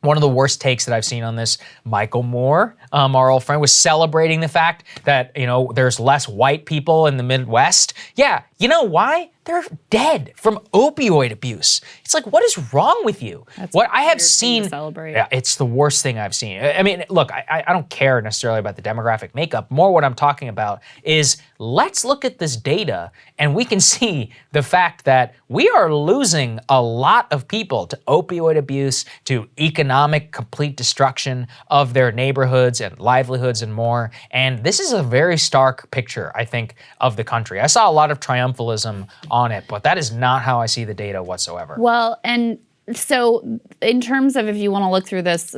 One of the worst takes that I've seen on this, Michael Moore, our old friend, was celebrating the fact that, there's less white people in the Midwest. Yeah, you know why? they're dead from opioid abuse. It's like, what is wrong with you? That's what I have weird thing seen, to celebrate. yeah, it's the worst thing I've seen. I mean, look, I don't care necessarily about the demographic makeup. More what I'm talking about is let's look at this data and we can see the fact that we are losing a lot of people to opioid abuse, to economic complete destruction of their neighborhoods and livelihoods and more. And this is a very stark picture, I think, of the country. I saw a lot of triumphalism on it, but that is not how I see the data whatsoever. Well, and so in terms of if you want to look through this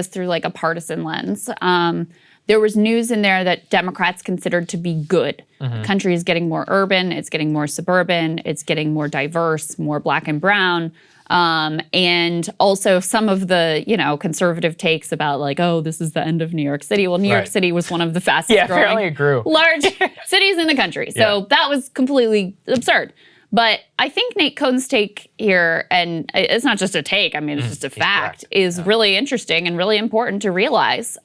through like a partisan lens, there was news in there that Democrats considered to be good. The country is getting more urban, it's getting more suburban, it's getting more diverse, more black and brown. And also some of the, conservative takes about like, oh, this is the end of New York City. Well, New York City was one of the fastest apparently it grew. large cities in the country. So that was completely absurd. But I think Nate Cohn's take here, and it's not just a take, I mean, it's just a fact, is really interesting and really important to realize.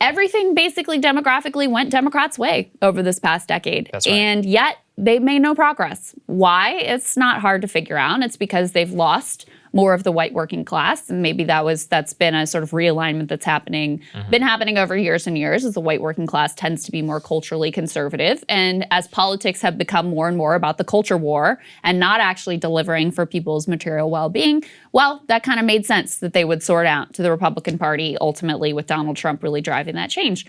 Everything basically demographically went Democrats' way over this past decade. That's right. And yet they made no progress. Why? It's not hard to figure out. It's because they've lost more of the white working class, and maybe that's been a sort of realignment that's been happening over years and years, as the white working class tends to be more culturally conservative, and as politics have become more and more about the culture war and not actually delivering for people's material well-being, well, that kind of made sense that they would sort out to the Republican Party ultimately, with Donald Trump really driving that change.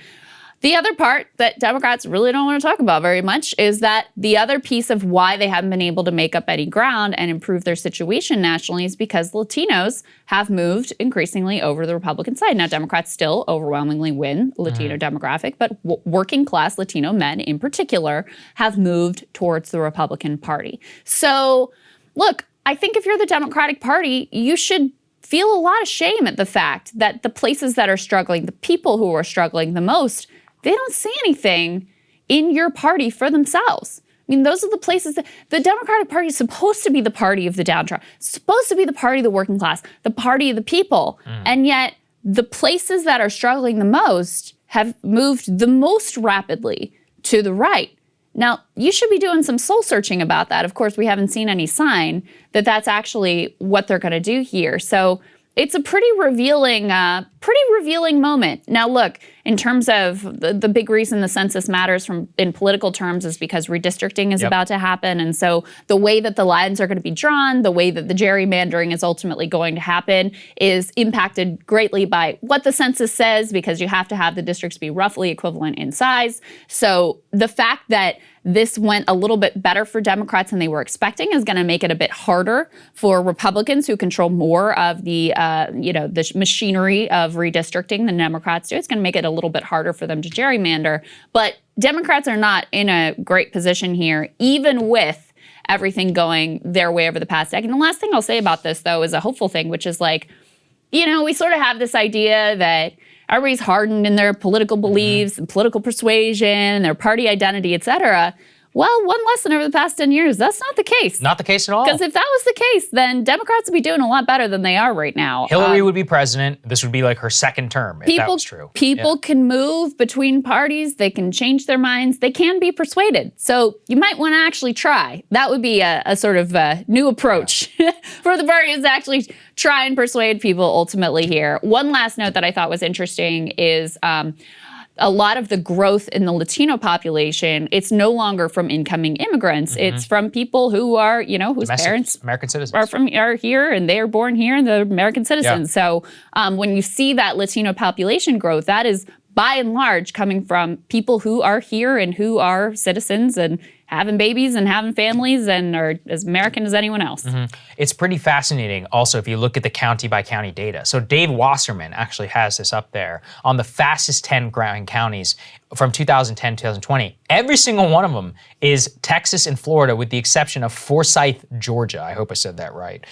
The other part that Democrats really don't want to talk about very much is that the other piece of why they haven't been able to make up any ground and improve their situation nationally is because Latinos have moved increasingly over to the Republican side. Now, Democrats still overwhelmingly win the Latino demographic, but working class Latino men in particular have moved towards the Republican Party. So, look, I think if you're the Democratic Party, you should feel a lot of shame at the fact that the places that are struggling, the people who are struggling the most, they don't see anything in your party for themselves. I mean, those are the places that the Democratic Party is supposed to be the party of the downtrodden, supposed to be the party of the working class, the party of the people. And yet the places that are struggling the most have moved the most rapidly to the right. Now, you should be doing some soul searching about that. Of course, we haven't seen any sign that that's actually what they're going to do here. So it's a pretty revealing moment. Now, look, in terms of the big reason the census matters in political terms is because redistricting is about to happen. And so the way that the lines are going to be drawn, the way that the gerrymandering is ultimately going to happen is impacted greatly by what the census says, because you have to have the districts be roughly equivalent in size. So the fact that this went a little bit better for Democrats than they were expecting is going to make it a bit harder for Republicans, who control more of the machinery of redistricting than Democrats do. It's going to make it a little bit harder for them to gerrymander. But Democrats are not in a great position here, even with everything going their way over the past decade. And the last thing I'll say about this, though, is a hopeful thing, which is like, we sort of have this idea that everybody's hardened in their political beliefs and political persuasion and their party identity, et cetera. Well, one lesson over the past 10 years, that's not the case. Not the case at all. Because if that was the case, then Democrats would be doing a lot better than they are right now. Hillary would be president. This would be like her second term, if that was true. People can move between parties. They can change their minds. They can be persuaded. So you might want to actually try. That would be a sort of new approach for the parties to actually try and persuade people ultimately here. One last note that I thought was interesting is a lot of the growth in the Latino population, it's no longer from incoming immigrants. It's from people who are, whose parents American citizens are here and they are born here and they're American citizens. So when you see that Latino population growth, that is by and large coming from people who are here and who are citizens and having babies and having families and are as American as anyone else. It's pretty fascinating also if you look at the county by county data. So Dave Wasserman actually has this up there on the fastest 10 growing counties from 2010 to 2020. Every single one of them is Texas and Florida, with the exception of Forsyth, Georgia. I hope I said that right.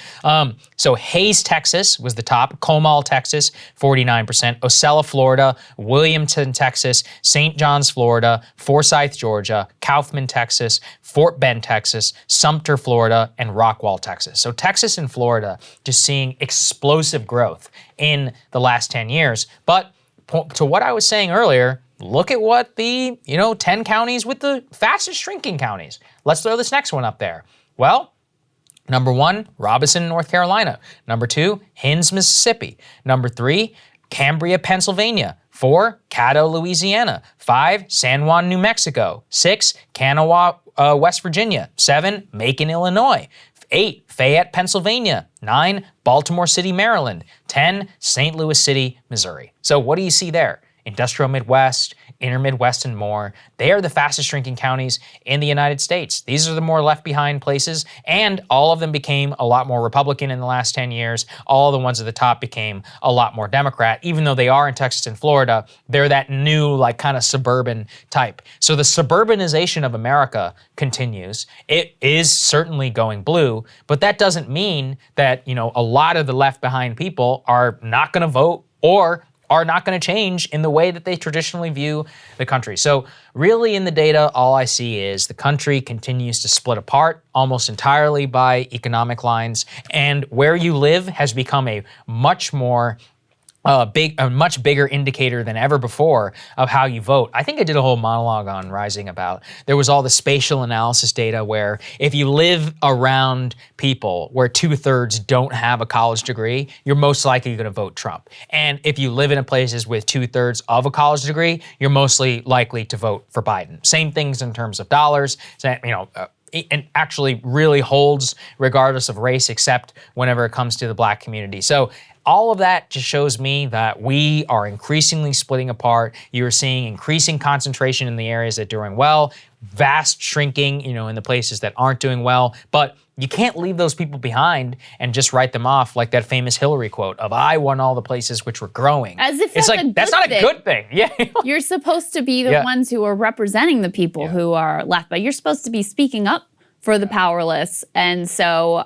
So Hayes, Texas was the top. Comal, Texas, 49%. Ocala, Florida. Williamson, Texas. St. John's, Florida. Forsyth, Georgia. Kaufman, Texas. Fort Bend, Texas. Sumter, Florida. And Rockwall, Texas. So Texas and Florida just seeing explosive growth in the last 10 years. But to what I was saying earlier, look at what the, 10 counties with the fastest shrinking counties. Let's throw this next one up there. Well, number 1, Robeson, North Carolina. Number 2, Hinds, Mississippi. Number 3, Cambria, Pennsylvania. 4, Caddo, Louisiana. 5, San Juan, New Mexico. 6, Kanawha, West Virginia. 7, Macon, Illinois. 8, Fayette, Pennsylvania. 9, Baltimore City, Maryland. 10, St. Louis City, Missouri. So what do you see there? Industrial Midwest, Inner Midwest, and more. They are the fastest shrinking counties in the United States. These are the more left behind places, and all of them became a lot more Republican in the last 10 years. All the ones at the top became a lot more Democrat. Even though they are in Texas and Florida, they're that new, kind of suburban type. So the suburbanization of America continues. It is certainly going blue, but that doesn't mean that, a lot of the left behind people are not going to vote or are not going to change in the way that they traditionally view the country. So really in the data, all I see is the country continues to split apart almost entirely by economic lines, and where you live has become a much more a much bigger indicator than ever before of how you vote. I think I did a whole monologue on Rising about there was all the spatial analysis data where if you live around people where 2/3 don't have a college degree, you're most likely going to vote Trump. And if you live in places with 2/3 of a college degree, you're mostly likely to vote for Biden. Same things in terms of dollars, and actually really holds regardless of race, except whenever it comes to the black community. So all of that just shows me that we are increasingly splitting apart. You're seeing increasing concentration in the areas that are doing well, vast shrinking, in the places that aren't doing well. But you can't leave those people behind and just write them off like that famous Hillary quote of "I won all the places which were growing." As if it's that's not a good thing. Yeah, you're supposed to be the ones who are representing the people who are left, but you're supposed to be speaking up for the powerless. And so,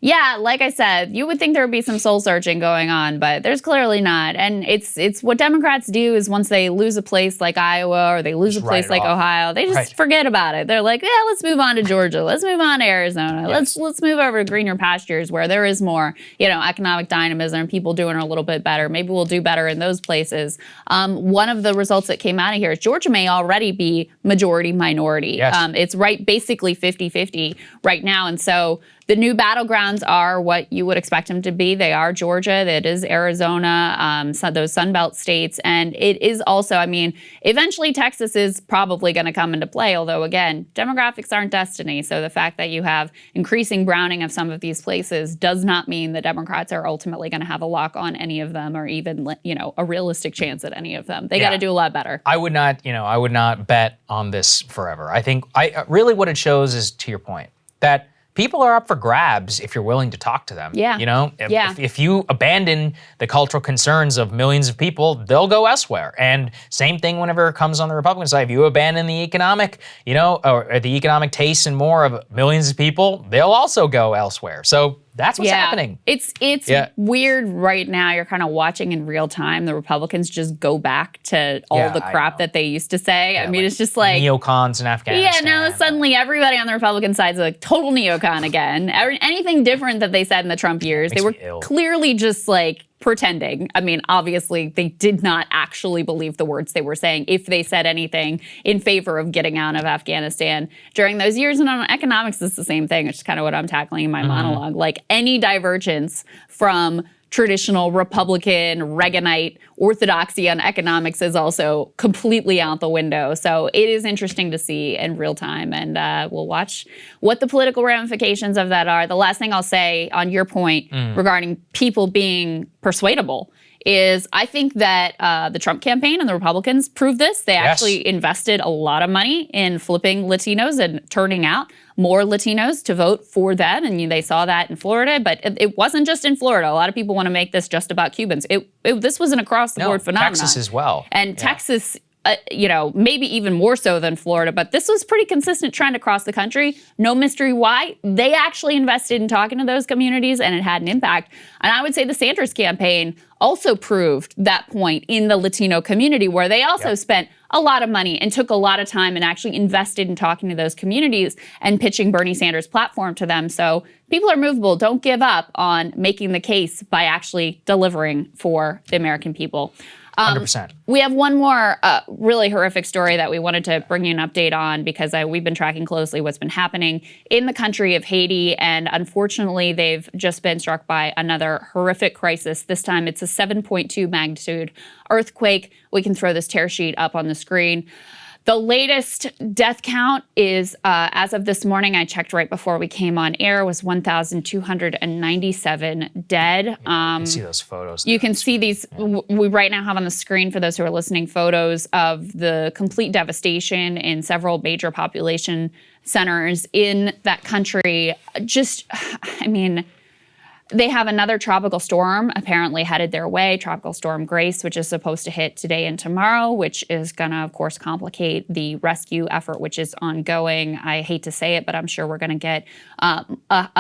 like I said, you would think there would be some soul searching going on, but there's clearly not. And it's what Democrats do is once they lose a place like Iowa or they lose a place like Ohio, they just forget about it. They're like, let's move on to Georgia. Let's move on to Arizona. Let's move over to greener pastures where there is more, economic dynamism and people doing a little bit better. Maybe we'll do better in those places. One of the results that came out of here is Georgia may already be majority minority. Yes. It's basically 50-50 right now. And so the new battlegrounds are what you would expect them to be. They are Georgia, it is Arizona, those Sunbelt states, and it is also, eventually Texas is probably going to come into play, although again, demographics aren't destiny. So the fact that you have increasing browning of some of these places does not mean the Democrats are ultimately going to have a lock on any of them or even, a realistic chance at any of them. They got to do a lot better. I would not bet on this forever. I think really what it shows is, to your point, that people are up for grabs if you're willing to talk to them. Yeah. If you abandon the cultural concerns of millions of people, they'll go elsewhere. And same thing whenever it comes on the Republican side. If you abandon the economic, or the economic tastes and more of millions of people, they'll also go elsewhere. So that's what's happening. It's weird right now. You're kind of watching in real time the Republicans just go back to all the crap that they used to say. Yeah, it's just like neocons in Afghanistan. Yeah, now suddenly everybody on the Republican side is a total neocon again. Anything different that they said in the Trump years, they were clearly just pretending. Obviously, they did not actually believe the words they were saying if they said anything in favor of getting out of Afghanistan during those years. And on economics, it's the same thing, which is kind of what I'm tackling in my monologue. Any divergence from traditional Republican, Reaganite orthodoxy on economics is also completely out the window. So it is interesting to see in real time, and we'll watch what the political ramifications of that are. The last thing I'll say on your point regarding people being persuadable is I think that the Trump campaign and the Republicans proved this. They actually invested a lot of money in flipping Latinos and turning out more Latinos to vote for them. And they saw that in Florida, but it wasn't just in Florida. A lot of people want to make this just about Cubans. This was an across-the-board phenomenon. Texas as well. And Texas, maybe even more so than Florida, but this was pretty consistent trend across the country. No mystery why. They actually invested in talking to those communities, and it had an impact. And I would say the Sanders campaign also proved that point in the Latino community, where they also spent a lot of money and took a lot of time and actually invested in talking to those communities and pitching Bernie Sanders' platform to them. So people are movable. Don't give up on making the case by actually delivering for the American people. 100%. We have one more really horrific story that we wanted to bring you an update on because we've been tracking closely what's been happening in the country of Haiti. And unfortunately, they've just been struck by another horrific crisis. This time it's a 7.2 magnitude earthquake. We can throw this tear sheet up on the screen. The latest death count is, as of this morning, I checked right before we came on air, was 1,297 dead. You can see those photos. You can see these, we right now have on the screen for those who are listening, photos of the complete devastation in several major population centers in that country. Just, I mean, they have another tropical storm apparently headed their way, Tropical Storm Grace, which is supposed to hit today and tomorrow, which is going to, of course, complicate the rescue effort, which is ongoing. I hate to say it, but I'm sure we're going to get a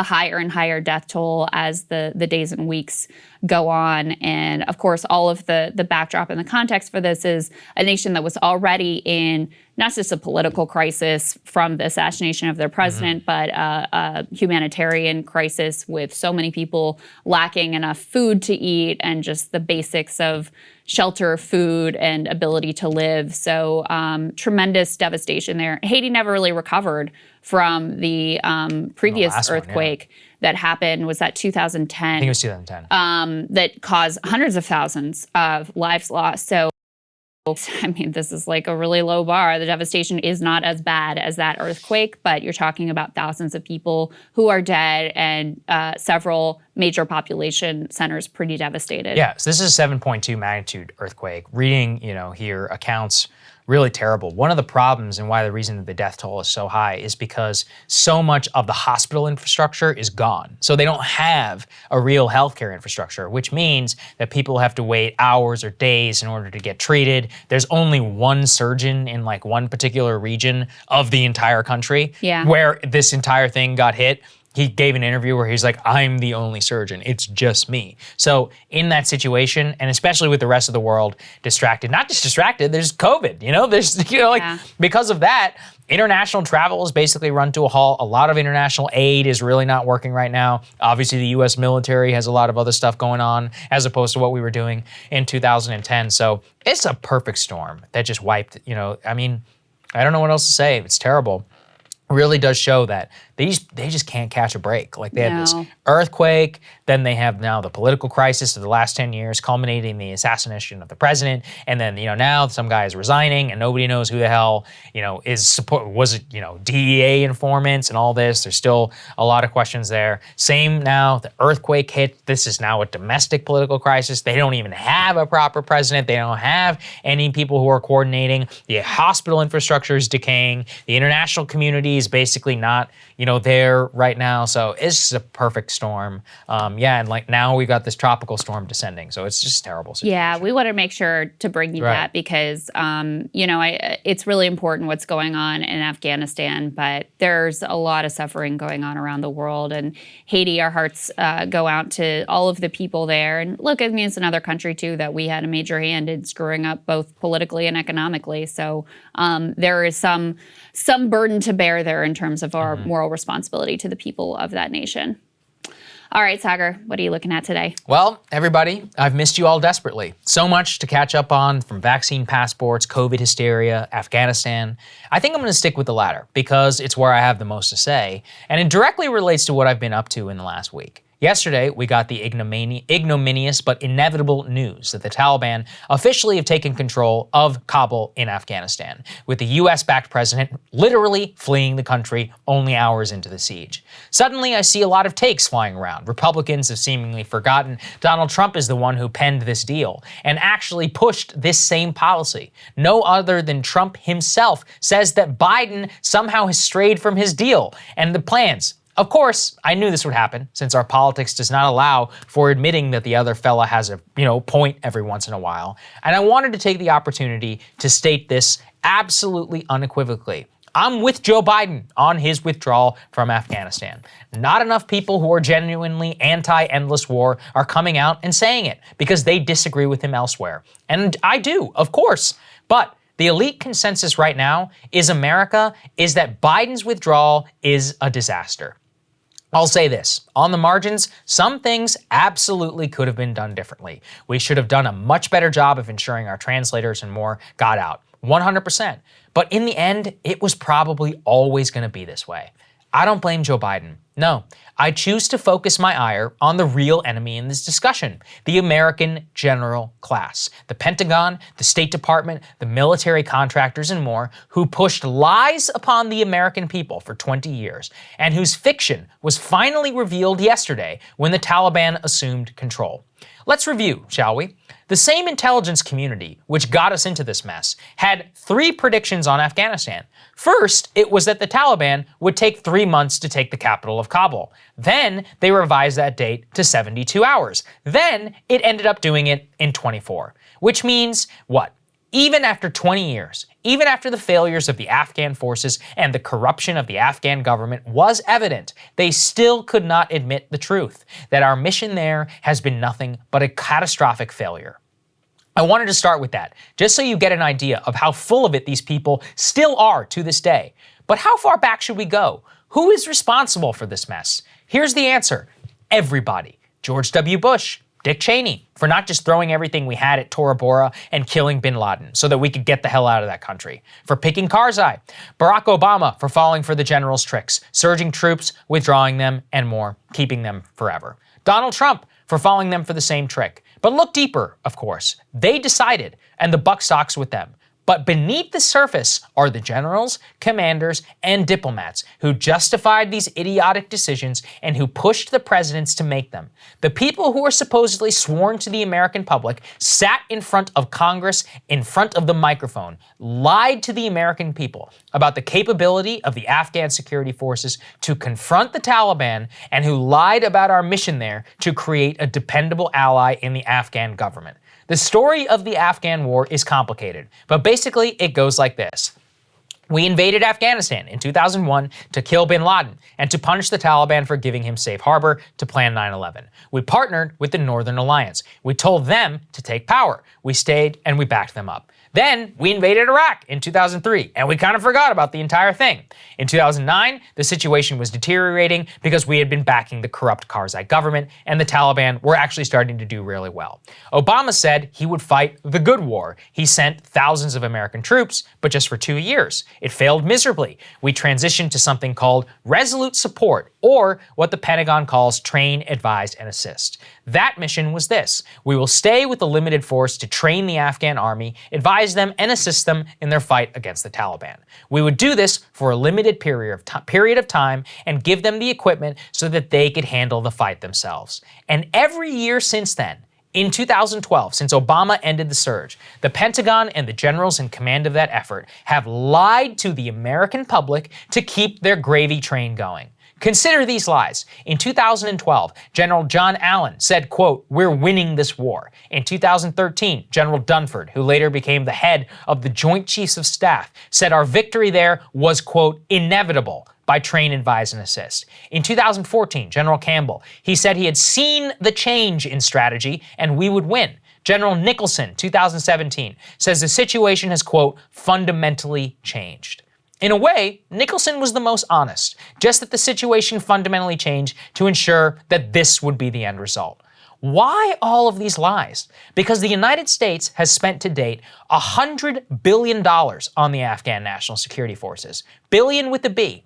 higher and higher death toll as the days and weeks go on. And, of course, all of the backdrop and the context for this is a nation that was already in not just a political crisis from the assassination of their president, but a humanitarian crisis with so many people lacking enough food to eat and just the basics of shelter, food, and ability to live. So tremendous devastation there. Haiti never really recovered from the previous earthquake that happened. Was that 2010? I think it was 2010. That caused hundreds of thousands of lives lost. So I mean, this is like a really low bar. The devastation is not as bad as that earthquake, but you're talking about thousands of people who are dead and several major population centers pretty devastated. Yeah, so this is a 7.2 magnitude earthquake. Reading, here accounts really terrible. One of the problems and why the reason that the death toll is so high is because so much of the hospital infrastructure is gone. So they don't have a real healthcare infrastructure, which means that people have to wait hours or days in order to get treated. There's only one surgeon in like one particular region of the entire country where this entire thing got hit. He gave an interview where he's like, I'm the only surgeon. It's just me. So in that situation, and especially with the rest of the world distracted, not just distracted, there's COVID, because of that, international travel is basically run to a halt. A lot of international aid is really not working right now. Obviously, the US military has a lot of other stuff going on as opposed to what we were doing in 2010. So it's a perfect storm that just wiped, I don't know what else to say. It's terrible. Really does show that they just can't catch a break. Like they had this earthquake, then they have now the political crisis of the last 10 years, culminating in the assassination of the president, and then now some guy is resigning, and nobody knows who the hell was it DEA informants and all this. There's still a lot of questions there. Same now, the earthquake hit. This is now a domestic political crisis. They don't even have a proper president. They don't have any people who are coordinating. The hospital infrastructure is decaying. The international community is basically not there right now. So it's just a perfect storm. And like now we got this tropical storm descending. So it's just a terrible situation. Yeah, we want to make sure to bring you that because, it's really important what's going on in Afghanistan, but there's a lot of suffering going on around the world. And Haiti, our hearts go out to all of the people there. And look, it's another country too that we had a major hand in screwing up both politically and economically. So there is some burden to bear there in terms of our moral responsibility to the people of that nation. All right, Saagar, what are you looking at today? Well, everybody, I've missed you all desperately. So much to catch up on, from vaccine passports, COVID hysteria, Afghanistan. I think I'm going to stick with the latter because it's where I have the most to say, and it directly relates to what I've been up to in the last week. Yesterday, we got the ignominious but inevitable news that the Taliban officially have taken control of Kabul in Afghanistan, with the US-backed president literally fleeing the country only hours into the siege. Suddenly, I see a lot of takes flying around. Republicans have seemingly forgotten Donald Trump is the one who penned this deal and actually pushed this same policy. No other than Trump himself says that Biden somehow has strayed from his deal and the plans. Of course, I knew this would happen since our politics does not allow for admitting that the other fella has a, point every once in a while. And I wanted to take the opportunity to state this absolutely unequivocally. I'm with Joe Biden on his withdrawal from Afghanistan. Not enough people who are genuinely anti-endless war are coming out and saying it because they disagree with him elsewhere. And I do, of course. But the elite consensus right now is that Biden's withdrawal is a disaster. I'll say this, on the margins, some things absolutely could have been done differently. We should have done a much better job of ensuring our translators and more got out, 100%. But in the end, it was probably always going to be this way. I don't blame Joe Biden. No, I choose to focus my ire on the real enemy in this discussion, the American general class, the Pentagon, the State Department, the military contractors and more, who pushed lies upon the American people for 20 years, and whose fiction was finally revealed yesterday when the Taliban assumed control. Let's review, shall we? The same intelligence community, which got us into this mess, had 3 predictions on Afghanistan. First, it was that the Taliban would take 3 months to take the capital of Kabul. Then, they revised that date to 72 hours. Then, it ended up doing it in 24. Which means, what? Even after 20 years, even after the failures of the Afghan forces and the corruption of the Afghan government was evident, they still could not admit the truth, that our mission there has been nothing but a catastrophic failure. I wanted to start with that, just so you get an idea of how full of it these people still are to this day. But how far back should we go? Who is responsible for this mess? Here's the answer. Everybody. George W. Bush, Dick Cheney, for not just throwing everything we had at Tora Bora and killing bin Laden so that we could get the hell out of that country. For picking Karzai. Barack Obama for falling for the general's tricks, surging troops, withdrawing them, and more, keeping them forever. Donald Trump for falling them for the same trick. But look deeper, of course. They decided, and the buck stops with them. But beneath the surface are the generals, commanders, and diplomats who justified these idiotic decisions and who pushed the presidents to make them. The people who are supposedly sworn to the American public sat in front of Congress, in front of the microphone, lied to the American people about the capability of the Afghan security forces to confront the Taliban, and who lied about our mission there to create a dependable ally in the Afghan government. The story of the Afghan war is complicated, but basically it goes like this. We invaded Afghanistan in 2001 to kill bin Laden and to punish the Taliban for giving him safe harbor to plan 9/11. We partnered with the Northern Alliance. We told them to take power. We stayed and we backed them up. Then we invaded Iraq in 2003, and we kind of forgot about the entire thing. In 2009, the situation was deteriorating because we had been backing the corrupt Karzai government, and the Taliban were actually starting to do really well. Obama said he would fight the good war. He sent thousands of American troops, but just for 2 years. It failed miserably. We transitioned to something called resolute support, or what the Pentagon calls train, advise, and assist. That mission was this. We will stay with a limited force to train the Afghan army, advise them, and assist them in their fight against the Taliban. We would do this for a limited period of time and give them the equipment so that they could handle the fight themselves. And every year since then, in 2012, since Obama ended the surge, the Pentagon and the generals in command of that effort have lied to the American public to keep their gravy train going. Consider these lies. In 2012, General John Allen said, quote, "We're winning this war." In 2013, General Dunford, who later became the head of the Joint Chiefs of Staff, said our victory there was, quote, "inevitable" by train, advise, and assist. In 2014, General Campbell, he said he had seen the change in strategy and we would win. General Nicholson, 2017, says the situation has, quote, "fundamentally changed." In a way, Nicholson was the most honest, just that the situation fundamentally changed to ensure that this would be the end result. Why all of these lies? Because the United States has spent to date $100 billion on the Afghan National Security Forces. Billion with a B.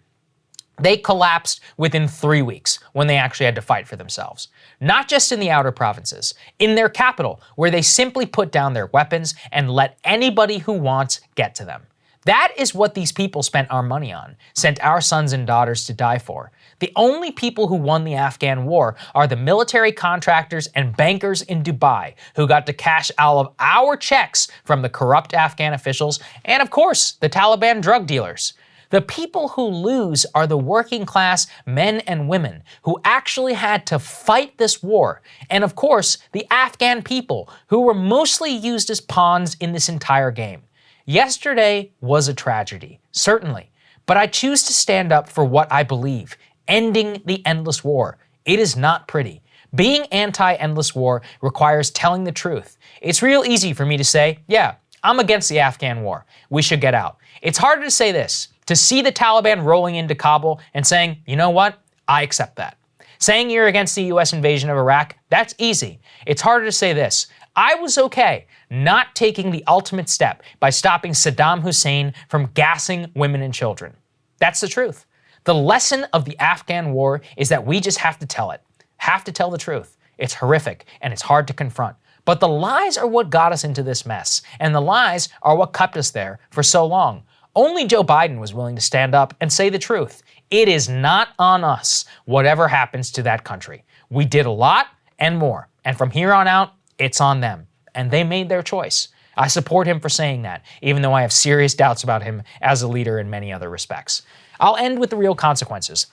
They collapsed within 3 weeks when they actually had to fight for themselves. Not just in the outer provinces, in their capital, where they simply put down their weapons and let anybody who wants get to them. That is what these people spent our money on, sent our sons and daughters to die for. The only people who won the Afghan war are the military contractors and bankers in Dubai who got to cash all of our checks from the corrupt Afghan officials and, of course, the Taliban drug dealers. The people who lose are the working class men and women who actually had to fight this war. And of course, the Afghan people who were mostly used as pawns in this entire game. Yesterday was a tragedy, certainly, but I choose to stand up for what I believe, ending the endless war. It is not pretty. Being anti-endless war requires telling the truth. It's real easy for me to say, yeah, I'm against the Afghan war. We should get out. It's harder to say this, to see the Taliban rolling into Kabul and saying, you know what? I accept that. Saying you're against the US invasion of Iraq, that's easy. It's harder to say this. I was okay not taking the ultimate step by stopping Saddam Hussein from gassing women and children. That's the truth. The lesson of the Afghan war is that we just have to tell it. Have to tell the truth. It's horrific and it's hard to confront. But the lies are what got us into this mess, and the lies are what kept us there for so long. Only Joe Biden was willing to stand up and say the truth. It is not on us, whatever happens to that country. We did a lot and more, and from here on out, it's on them. And they made their choice. I support him for saying that, even though I have serious doubts about him as a leader in many other respects. I'll end with the real consequences.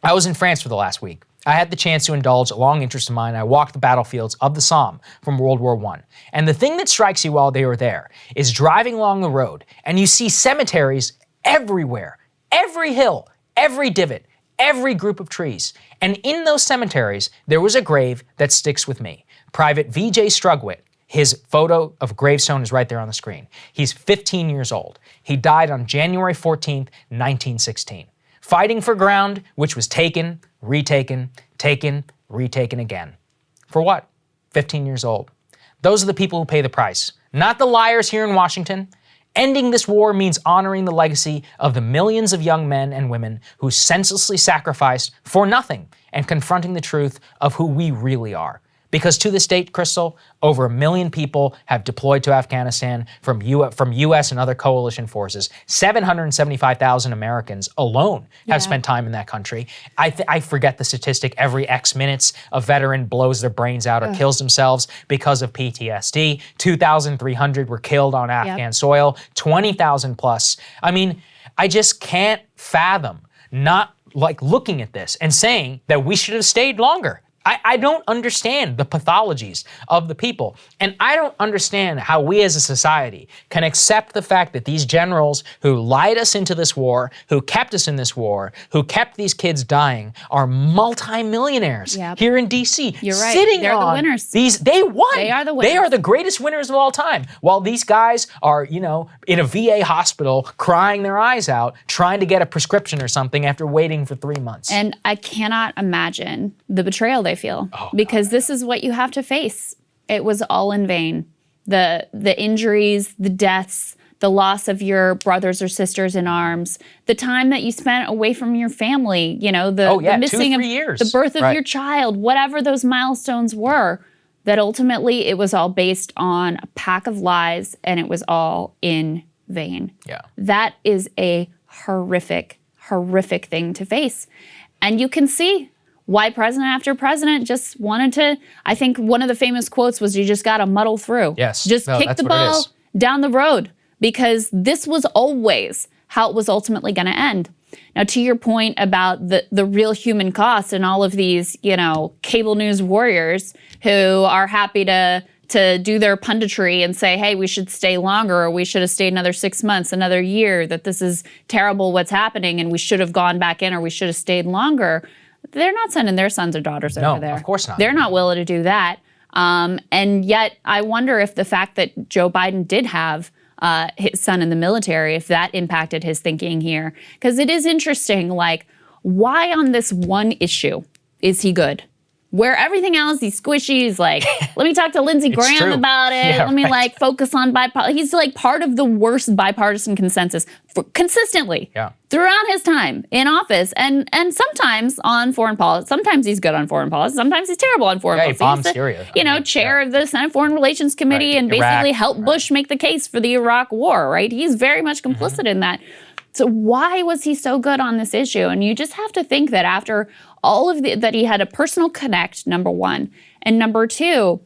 I was in France for the last week. I had the chance to indulge a long interest of mine. I walked the battlefields of the Somme from World War I. And the thing that strikes you while they were there is driving along the road and you see cemeteries everywhere, every hill, every divot, every group of trees. And in those cemeteries, there was a grave that sticks with me. Private V.J. Strugwitt, his photo of gravestone is right there on the screen. He's 15 years old. He died on January 14th, 1916. Fighting for ground which was taken, retaken, taken, retaken again. For what? 15 years old. Those are the people who pay the price, not the liars here in Washington. Ending this war means honoring the legacy of the millions of young men and women who senselessly sacrificed for nothing and confronting the truth of who we really are. Because to this date, Krystal, over 1 million people have deployed to Afghanistan from U.S. and other coalition forces. 775,000 Americans alone have spent time in that country. I forget the statistic. Every X minutes, a veteran blows their brains out or kills themselves because of PTSD. 2,300 were killed on Afghan soil, 20,000 plus. I mean, I just can't fathom not like looking at this and saying that we should have stayed longer. I don't understand the pathologies of the people. And I don't understand how we as a society can accept the fact that these generals who lied us into this war, who kept us in this war, who kept these kids dying, are multimillionaires here in D.C. You're right. Sitting They're on the winners. They won. They are the winners. They are the greatest winners of all time. While these guys are, in a VA hospital crying their eyes out, trying to get a prescription or something after waiting for 3 months. And I cannot imagine the betrayal they feel, because this is what you have to face. It was all in vain. The injuries, the deaths, the loss of your brothers or sisters in arms, the time that you spent away from your family, the missing 2-3 of years. the birth of your child, whatever those milestones were, that ultimately it was all based on a pack of lies and it was all in vain. Yeah. That is a horrific, horrific thing to face. And you can see why president after president just wanted to, I think one of the famous quotes was, you just got to muddle through. Yes. Just kick the ball down the road, because this was always how it was ultimately going to end. Now, to your point about the real human cost and all of these, cable news warriors who are happy to do their punditry and say, hey, we should stay longer, or we should have stayed another 6 months, another year, that this is terrible what's happening and we should have gone back in, or we should have stayed longer. They're not sending their sons or daughters over there. No, of course not. They're not willing to do that. And yet I wonder if the fact that Joe Biden did have his son in the military, if that impacted his thinking here. Because it is interesting, why on this one issue is he good? Where everything else, he's squishy, he's like, let me talk to Lindsey Graham about it. Yeah, let me focus on bipartisan. He's part of the worst bipartisan consensus consistently throughout his time in office, and sometimes on foreign policy. Sometimes he's good on foreign policy. Sometimes he's terrible on foreign policy. He bombed Syria. Chair of the Senate Foreign Relations Committee, and basically Iraq, helped Bush make the case for the Iraq War. Right? He's very much complicit in that. So why was he so good on this issue? And you just have to think that after all of that, he had a personal connect, number one. And number two,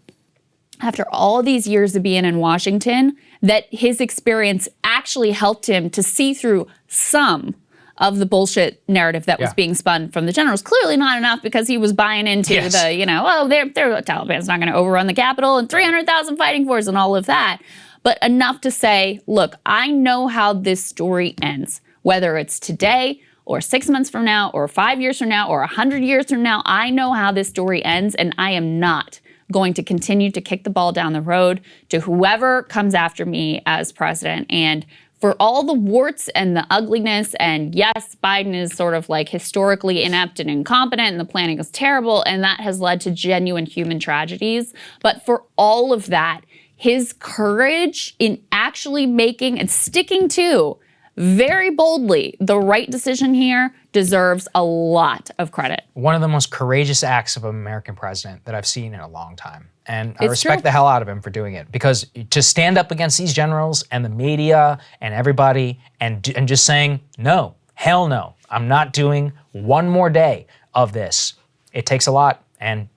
after all these years of being in Washington, that his experience actually helped him to see through some of the bullshit narrative that was being spun from the generals. Clearly not enough, because he was buying into the, Taliban's not going to overrun the Capitol and 300,000 fighting force and all of that. But enough to say, look, I know how this story ends, whether it's today or 6 months from now or 5 years from now or 100 years from now. I know how this story ends, and I am not going to continue to kick the ball down the road to whoever comes after me as president. And for all the warts and the ugliness, and yes, Biden is sort of like historically inept and incompetent, and the planning is terrible, and that has led to genuine human tragedies. But for all of that, his courage in actually making and sticking to very boldly the right decision here deserves a lot of credit. One of the most courageous acts of an American president that I've seen in a long time. And I It's respect true. the hell out of him for doing it, because to stand up against these generals and the media and everybody and just saying, no, hell no, I'm not doing one more day of this. It takes a lot, and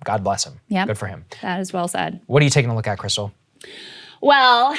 God bless him. Yep. Good for him. That is well said. What are you taking a look at, Krystal? Well,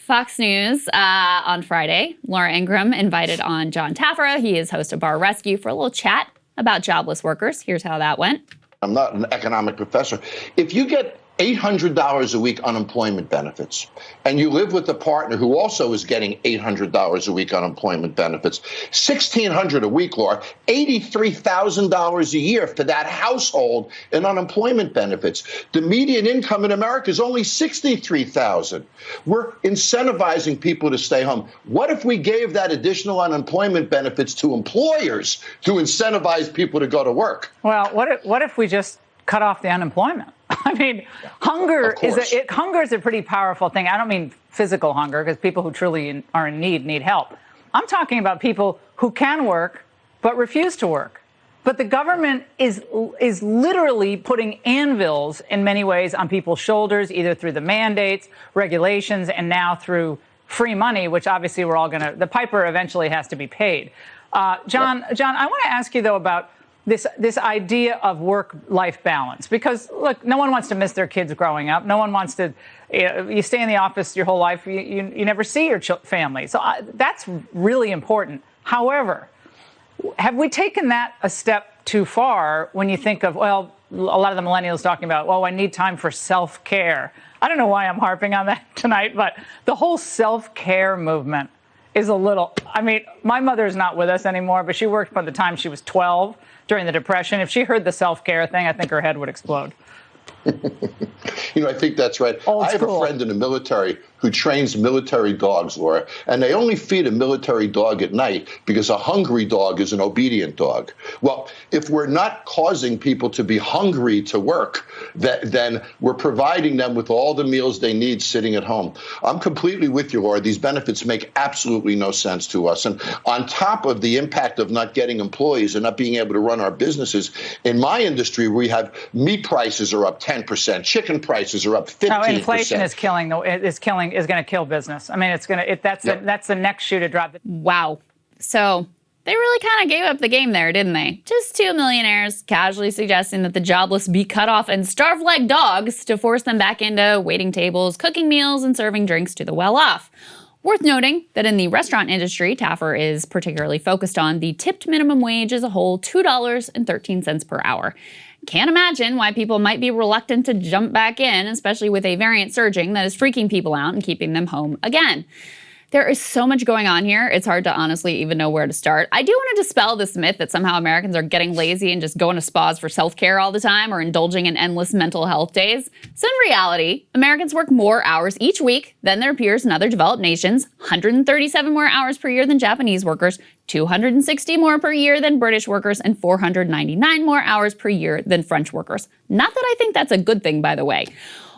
Fox News on Friday, Laura Ingraham invited on John Taffer. He is host of Bar Rescue for a little chat about jobless workers. Here's how that went. I'm not an economic professor. If you get $800 a week unemployment benefits, and you live with a partner who also is getting $800 a week unemployment benefits, $1,600 a week, Laura, $83,000 a year for that household in unemployment benefits. The median income in America is only $63,000. We're incentivizing people to stay home. What if we gave that additional unemployment benefits to employers to incentivize people to go to work? Well, what if we just cut off the unemployment? I mean, hunger is a pretty powerful thing. I don't mean physical hunger, because people who truly are in need help. I'm talking about people who can work but refuse to work. But the government is literally putting anvils in many ways on people's shoulders, either through the mandates, regulations, and now through free money, which obviously the piper eventually has to be paid. John, I want to ask you, though, about this idea of work-life balance, because look, no one wants to miss their kids growing up. No one wants to. You stay in the office your whole life. You never see your family. So that's really important. However, have we taken that a step too far when you think of, well, a lot of the millennials talking about, well, I need time for self-care. I don't know why I'm harping on that tonight, but the whole self-care movement is a little. I mean, my mother's not with us anymore, but she worked by the time she was 12 during the Depression. If she heard the self-care thing, I think her head would explode. I think that's right. I have a friend in the military who trains military dogs, Laura, and they only feed a military dog at night because a hungry dog is an obedient dog. Well, if we're not causing people to be hungry to work, then we're providing them with all the meals they need sitting at home. I'm completely with you, Laura. These benefits make absolutely no sense to us. And on top of the impact of not getting employees and not being able to run our businesses, in my industry, we have meat prices are up 10%, chicken prices are up 15%. No, inflation is going to kill business. I mean, that's the next shoe to drop. Wow. So they really kind of gave up the game there, didn't they? Just two millionaires casually suggesting that the jobless be cut off and starved like dogs to force them back into waiting tables, cooking meals, and serving drinks to the well-off. Worth noting that in the restaurant industry, Taffer is particularly focused on the tipped minimum wage as a whole, $2.13 per hour. Can't imagine why people might be reluctant to jump back in, especially with a variant surging that is freaking people out and keeping them home again. There is so much going on here, it's hard to honestly even know where to start. I do want to dispel this myth that somehow Americans are getting lazy and just going to spas for self-care all the time or indulging in endless mental health days. So in reality, Americans work more hours each week than their peers in other developed nations, 137 more hours per year than Japanese workers, 260 more per year than British workers, and 499 more hours per year than French workers. Not that I think that's a good thing, by the way.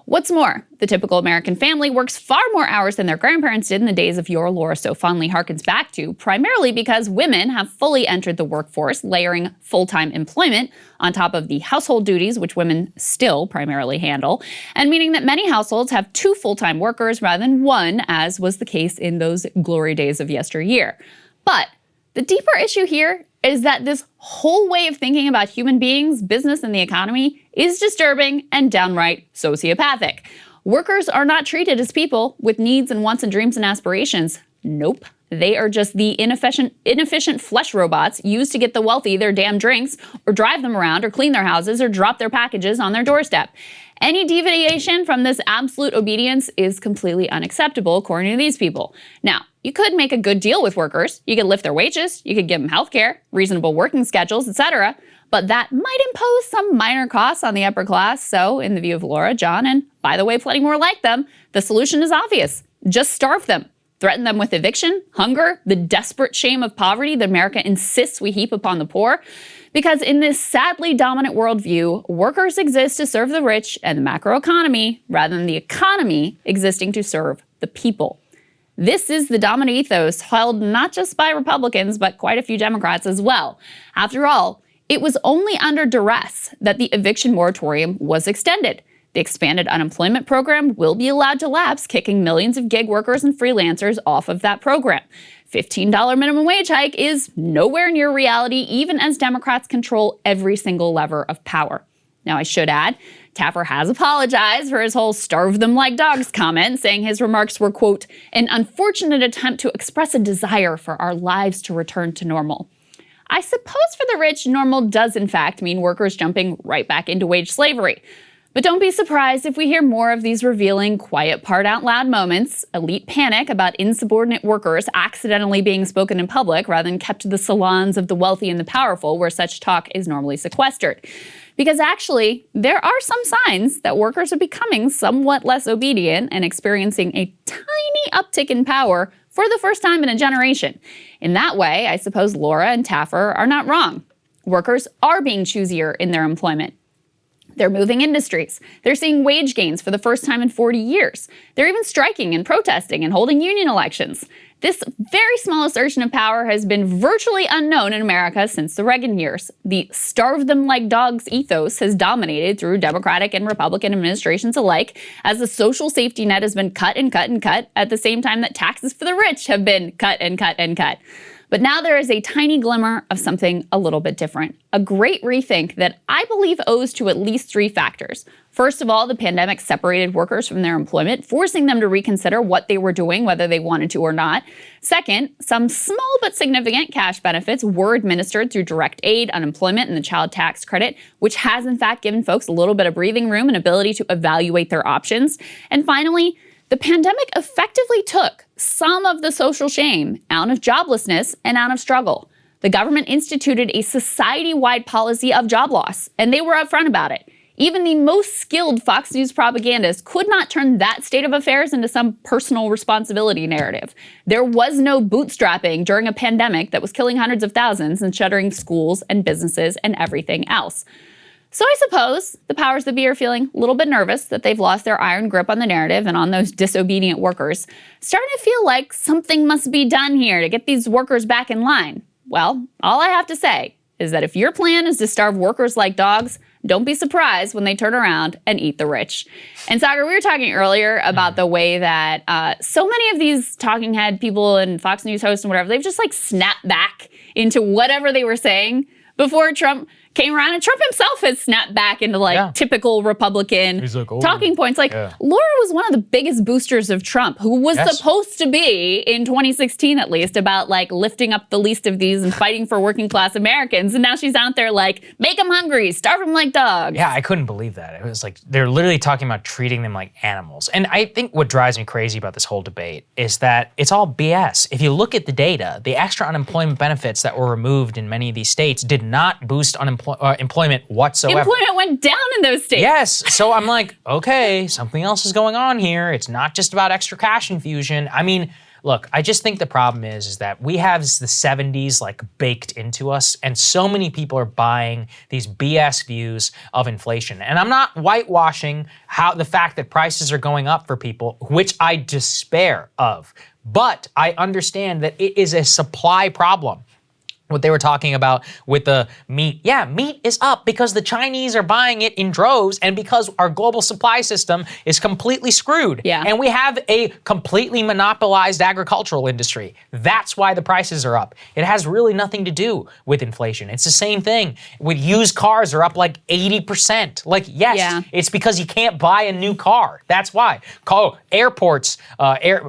What's more, the typical American family works far more hours than their grandparents did in the days of yore Laura so fondly harkens back to, primarily because women have fully entered the workforce, layering full-time employment on top of the household duties, which women still primarily handle, and meaning that many households have two full-time workers rather than one, as was the case in those glory days of yesteryear. But the deeper issue here is that this whole way of thinking about human beings, business, and the economy is disturbing and downright sociopathic. Workers are not treated as people with needs and wants and dreams and aspirations. Nope. They are just the inefficient flesh robots used to get the wealthy their damn drinks, or drive them around, or clean their houses, or drop their packages on their doorstep. Any deviation from this absolute obedience is completely unacceptable, according to these people. Now, you could make a good deal with workers. You could lift their wages, you could give them health care, reasonable working schedules, etc. But that might impose some minor costs on the upper class. So, in the view of Laura, John, and by the way, plenty more like them, the solution is obvious. Just starve them. threaten them with eviction, hunger, the desperate shame of poverty that America insists we heap upon the poor. Because in this sadly dominant worldview, workers exist to serve the rich and the macroeconomy rather than the economy existing to serve the people. This is the dominant ethos held not just by Republicans, but quite a few Democrats as well. After all, it was only under duress that the eviction moratorium was extended. The expanded unemployment program will be allowed to lapse, kicking millions of gig workers and freelancers off of that program. $15 minimum wage hike is nowhere near reality, even as Democrats control every single lever of power. Now, I should add, Taffer has apologized for his whole starve them like dogs comment, saying his remarks were, quote, an unfortunate attempt to express a desire for our lives to return to normal. I suppose for the rich, normal does in fact mean workers jumping right back into wage slavery. But don't be surprised if we hear more of these revealing quiet part out loud moments, elite panic about insubordinate workers accidentally being spoken in public rather than kept to the salons of the wealthy and the powerful where such talk is normally sequestered. Because actually, there are some signs that workers are becoming somewhat less obedient and experiencing a tiny uptick in power for the first time in a generation. In that way, I suppose Laura and Taffer are not wrong. Workers are being choosier in their employment. They're moving industries. They're seeing wage gains for the first time in 40 years. They're even striking and protesting and holding union elections. This very small assertion of power has been virtually unknown in America since the Reagan years. The starve them like dogs ethos has dominated through Democratic and Republican administrations alike, as the social safety net has been cut and cut and cut at the same time that taxes for the rich have been cut and cut and cut. But now there is a tiny glimmer of something a little bit different. A great rethink that I believe owes to at least three factors. First of all, the pandemic separated workers from their employment, forcing them to reconsider what they were doing, whether they wanted to or not. Second, some small but significant cash benefits were administered through direct aid, unemployment, and the child tax credit, which has in fact given folks a little bit of breathing room and ability to evaluate their options. And finally, the pandemic effectively took some of the social shame out of joblessness and out of struggle. The government instituted a society-wide policy of job loss, and they were upfront about it. Even the most skilled Fox News propagandists could not turn that state of affairs into some personal responsibility narrative. There was no bootstrapping during a pandemic that was killing hundreds of thousands and shuttering schools and businesses and everything else. So I suppose the powers that be are feeling a little bit nervous that they've lost their iron grip on the narrative and on those disobedient workers, starting to feel like something must be done here to get these workers back in line. Well, all I have to say is that if your plan is to starve workers like dogs, don't be surprised when they turn around and eat the rich. And Saagar, we were talking earlier about the way that so many of these talking head people and Fox News hosts and whatever, they've just like snapped back into whatever they were saying before Trump came around, and Trump himself has snapped back into typical Republican talking points. Laura was one of the biggest boosters of Trump, who was supposed to be, in 2016 at least, about lifting up the least of these and fighting for working class Americans. And now she's out there make them hungry, starve them like dogs. Yeah, I couldn't believe that. It was they're literally talking about treating them like animals. And I think what drives me crazy about this whole debate is that it's all BS. If you look at the data, the extra unemployment benefits that were removed in many of these states did not boost employment whatsoever. Employment went down in those states. Yes, so I'm like, okay, something else is going on here. It's not just about extra cash infusion. I mean, look, I just think the problem is that we have the 70s baked into us, and so many people are buying these BS views of inflation. And I'm not whitewashing the fact that prices are going up for people, which I despair of. But I understand that it is a supply problem. What they were talking about with the meat. Yeah, meat is up because the Chinese are buying it in droves and because our global supply system is completely screwed. Yeah. And we have a completely monopolized agricultural industry. That's why the prices are up. It has really nothing to do with inflation. It's the same thing with used cars are up 80%. Yes, it's because you can't buy a new car. That's why. Airports,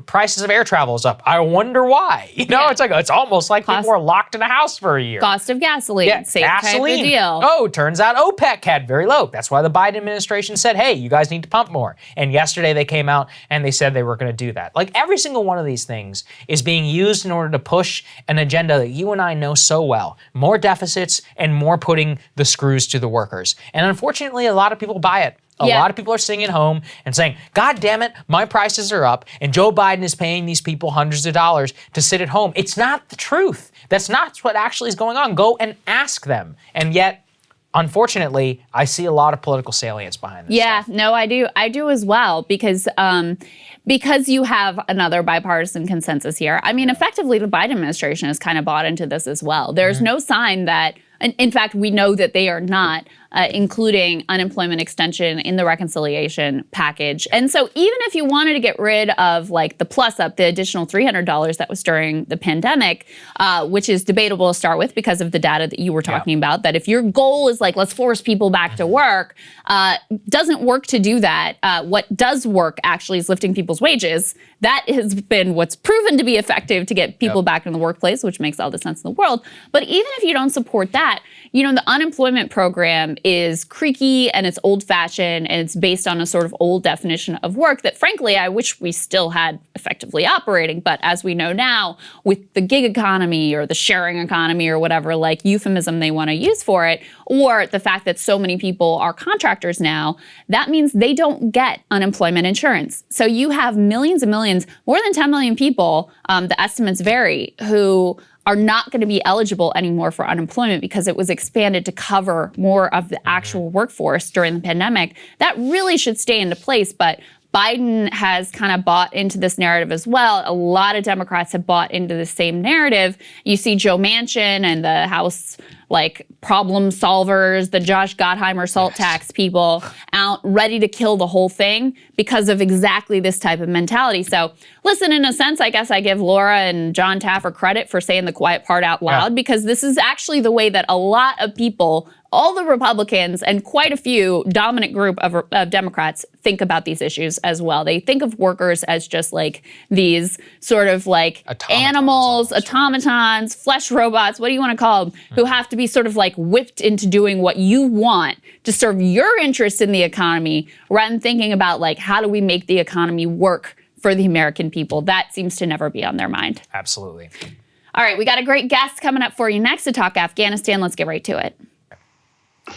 prices of air travel is up. I wonder why. It's almost like people are locked in a house for a year. Cost of gasoline, same gasoline. type of deal. Oh, turns out OPEC had very low. That's why the Biden administration said, hey, you guys need to pump more. And yesterday they came out and they said they were going to do that. Every single one of these things is being used in order to push an agenda that you and I know so well. More deficits and more putting the screws to the workers. And unfortunately, a lot of people buy it. A lot of people are sitting at home and saying, God damn it, my prices are up, and Joe Biden is paying these people hundreds of dollars to sit at home. It's not the truth. That's not what actually is going on. Go and ask them. And yet, unfortunately, I see a lot of political salience behind this stuff. No, I do. I do as well, because you have another bipartisan consensus here. I mean, effectively, the Biden administration has kind of bought into this as well. There's no sign that, in fact, we know that they are not including unemployment extension in the reconciliation package. And so even if you wanted to get rid of like the plus up, the additional $300 that was during the pandemic, which is debatable to start with because of the data that you were talking about, that if your goal is like, let's force people back to work, doesn't work to do that. What does work actually is lifting people's wages. That has been what's proven to be effective to get people back in the workplace, which makes all the sense in the world. But even if you don't support that, the unemployment program is creaky and it's old-fashioned and it's based on a sort of old definition of work that, frankly, I wish we still had effectively operating. But as we know now, with the gig economy or the sharing economy or whatever like euphemism they want to use for it, or the fact that so many people are contractors now, that means they don't get unemployment insurance. So you have millions and millions, more than 10 million people, the estimates vary, who are not going to be eligible anymore for unemployment because it was expanded to cover more of the actual workforce during the pandemic. That really should stay into place, but Biden has kind of bought into this narrative as well. A lot of Democrats have bought into the same narrative. You see Joe Manchin and the House problem solvers, the Josh Gottheimer salt tax people out ready to kill the whole thing because of exactly this type of mentality. So listen, in a sense, I guess I give Laura and John Taffer credit for saying the quiet part out loud, because this is actually the way that a lot of people, all the Republicans and quite a few dominant group of Democrats think about these issues as well. They think of workers as just like these sort of like animals, automatons, flesh robots, what do you want to call them, who have to be sort of like whipped into doing what you want to serve your interests in the economy, rather than thinking about like, how do we make the economy work for the American people? That seems to never be on their mind. Absolutely. All right, we got a great guest coming up for you next to talk Afghanistan. Let's get right to it.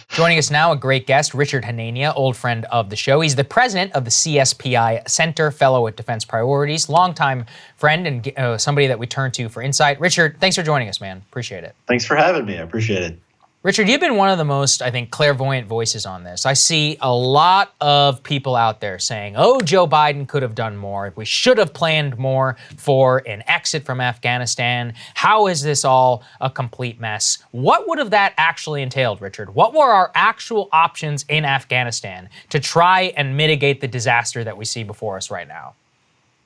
Joining us now, a great guest, Richard Hanania, old friend of the show. He's the president of the CSPI Center, fellow at Defense Priorities, longtime friend and somebody that we turn to for insight. Richard, thanks for joining us, man. Appreciate it. Thanks for having me. I appreciate it. Richard, you've been one of the most, I think, clairvoyant voices on this. I see a lot of people out there saying, oh, Joe Biden could have done more. We should have planned more for an exit from Afghanistan. How is this all a complete mess? What would have that actually entailed, Richard? What were our actual options in Afghanistan to try and mitigate the disaster that we see before us right now?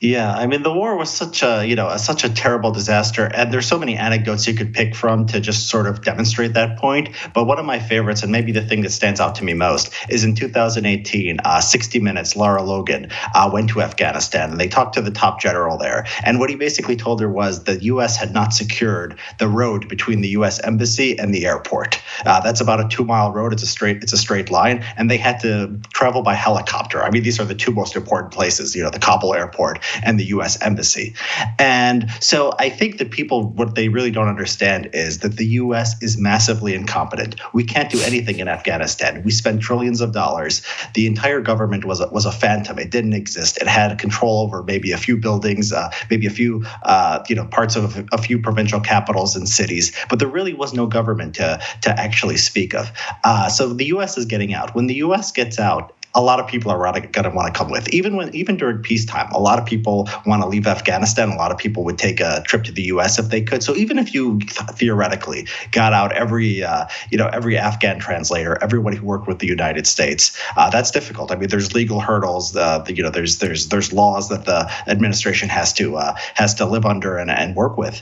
Yeah, I mean, the war was such a terrible disaster, and there's so many anecdotes you could pick from to just sort of demonstrate that point. But one of my favorites, and maybe the thing that stands out to me most, is in 2018, 60 Minutes, Lara Logan went to Afghanistan, and they talked to the top general there. And what he basically told her was the U.S. had not secured the road between the U.S. embassy and the airport. That's about a 2-mile road. It's a straight line, and they had to travel by helicopter. I mean, these are the two most important places, the Kabul airport and the U.S. embassy. And so I think that people, what they really don't understand is that the U.S. is massively incompetent. We can't do anything in Afghanistan. We spend trillions of dollars. The entire government was a phantom. It didn't exist. It had control over maybe a few buildings, maybe a few parts of a few provincial capitals and cities, but there really was no government to actually speak of. So the U.S. is getting out. When the U.S. gets out, a lot of people are going to want to come with. Even during peacetime, a lot of people want to leave Afghanistan. A lot of people would take a trip to the U.S. if they could. So even if you theoretically got out every Afghan translator, everybody who worked with the United States, that's difficult. I mean, there's legal hurdles. There's laws that the administration has to live under and work with.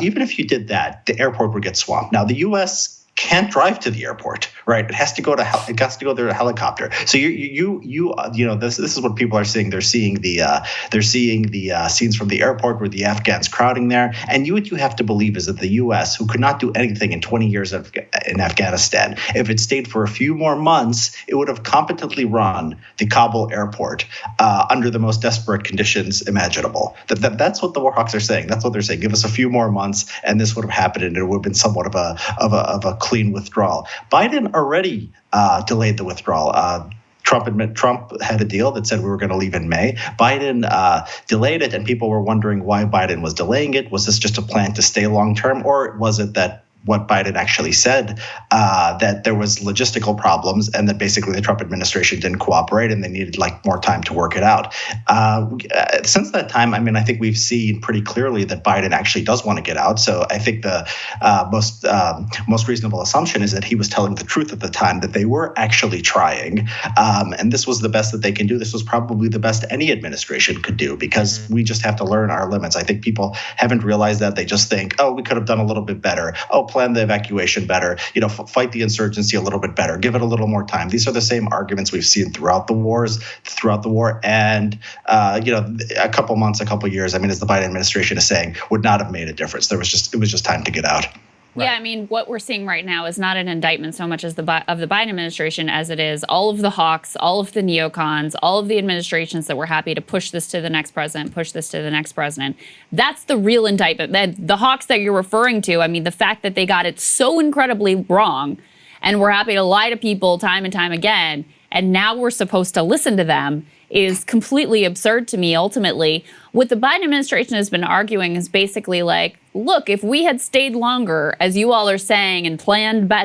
Even if you did that, the airport would get swamped. Now, the U.S. can't drive to the airport, right? It has to go there to helicopter. So this is what people are seeing. They're seeing the scenes from the airport with the Afghans crowding there. And what you have to believe is that the U.S., who could not do anything in 20 years in Afghanistan, if it stayed for a few more months, it would have competently run the Kabul airport under the most desperate conditions imaginable. That's what the Warhawks are saying. That's what they're saying. Give us a few more months, and this would have happened, and it would have been somewhat of a clean withdrawal. Biden already delayed the withdrawal. Trump had a deal that said we were going to leave in May. Biden delayed it, and people were wondering why Biden was delaying it. Was this just a plan to stay long term, or was it that what Biden actually said, that there was logistical problems and that basically the Trump administration didn't cooperate and they needed more time to work it out. Since that time, I think we've seen pretty clearly that Biden actually does want to get out. So I think the most reasonable assumption is that he was telling the truth at the time, that they were actually trying. And this was the best that they can do. This was probably the best any administration could do, because we just have to learn our limits. I think people haven't realized that. They just think, oh, we could have done a little bit better. Oh, plan the evacuation better, fight the insurgency a little bit better, give it a little more time. These are the same arguments we've seen throughout the war. And, a couple years, as the Biden administration is saying, would not have made a difference. It was just time to get out. Right. Yeah, what we're seeing right now is not an indictment so much as of the Biden administration as it is all of the hawks, all of the neocons, all of the administrations that were happy to push this to the next president, push this to the next president. That's the real indictment. The hawks that you're referring to, the fact that they got it so incredibly wrong and were happy to lie to people time and time again, and now we're supposed to listen to them, is completely absurd to me, ultimately. What the Biden administration has been arguing is basically look, if we had stayed longer, as you all are saying, and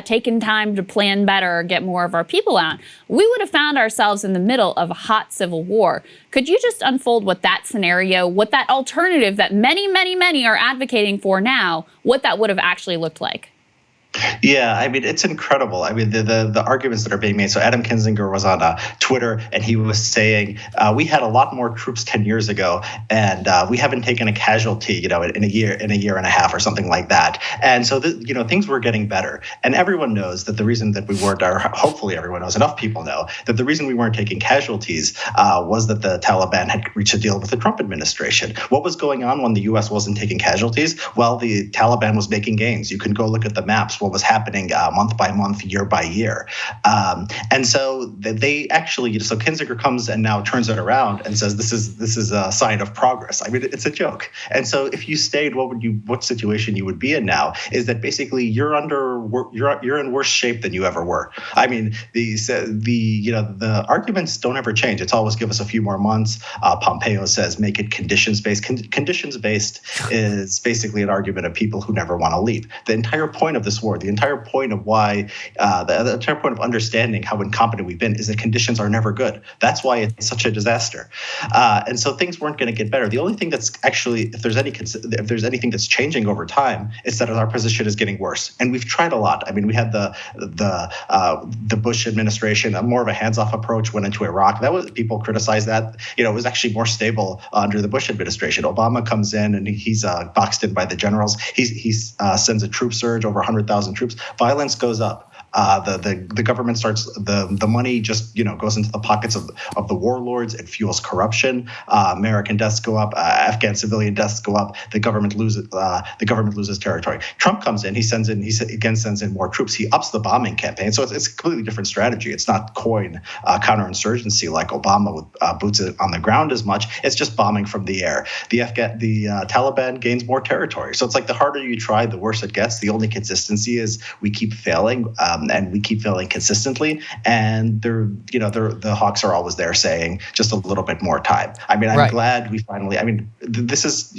taken time to plan better, get more of our people out, we would have found ourselves in the middle of a hot civil war. Could you just unfold what that scenario, what that alternative that many, many, many are advocating for now, what that would have actually looked like? Yeah, it's incredible. The arguments that are being made. So Adam Kinzinger was on Twitter, and he was saying, we had a lot more troops 10 years ago, and we haven't taken a casualty, in a year and a half or something like that. And so, things were getting better. And everyone knows that the reason that we weren't, or hopefully everyone knows, enough people know, that the reason we weren't taking casualties was that the Taliban had reached a deal with the Trump administration. What was going on when the U.S. wasn't taking casualties? Well, the Taliban was making gains. You can go look at the maps. What was happening month by month, year by year. And so they actually, so Kinzinger comes and now turns it around and says, this is a sign of progress. It's a joke. And so if you stayed, what situation you would be in now is that basically you're in worse shape than you ever were. The arguments don't ever change. It's always give us a few more months. Pompeo says, make it conditions-based. Conditions-based is basically an argument of people who never want to leave. The entire point of this war, the entire point of why, the entire point of understanding how incompetent we've been is that conditions are never good. That's why it's such a disaster. And so things weren't going to get better. The only thing that's actually, if there's anything that's changing over time, it's that our position is getting worse. And we've tried a lot. We had the Bush administration, more of a hands-off approach, went into Iraq. People criticized that. It was actually more stable under the Bush administration. Obama comes in and he's boxed in by the generals. He sends a troop surge, over 100,000 troops. Violence goes up. The government starts, the money just goes into the pockets of the warlords. It fuels corruption. American deaths go up. Afghan civilian deaths go up. The government loses territory. Trump comes in. He sends in more troops. He ups the bombing campaign. So it's a completely different strategy. It's not coin counterinsurgency like Obama with boots on the ground as much. It's just bombing from the air. The Taliban gains more territory. So it's the harder you try, the worse it gets. The only consistency is we keep failing. And we keep failing consistently, and the hawks are always there saying just a little bit more time. I'm right. Glad we finally. This is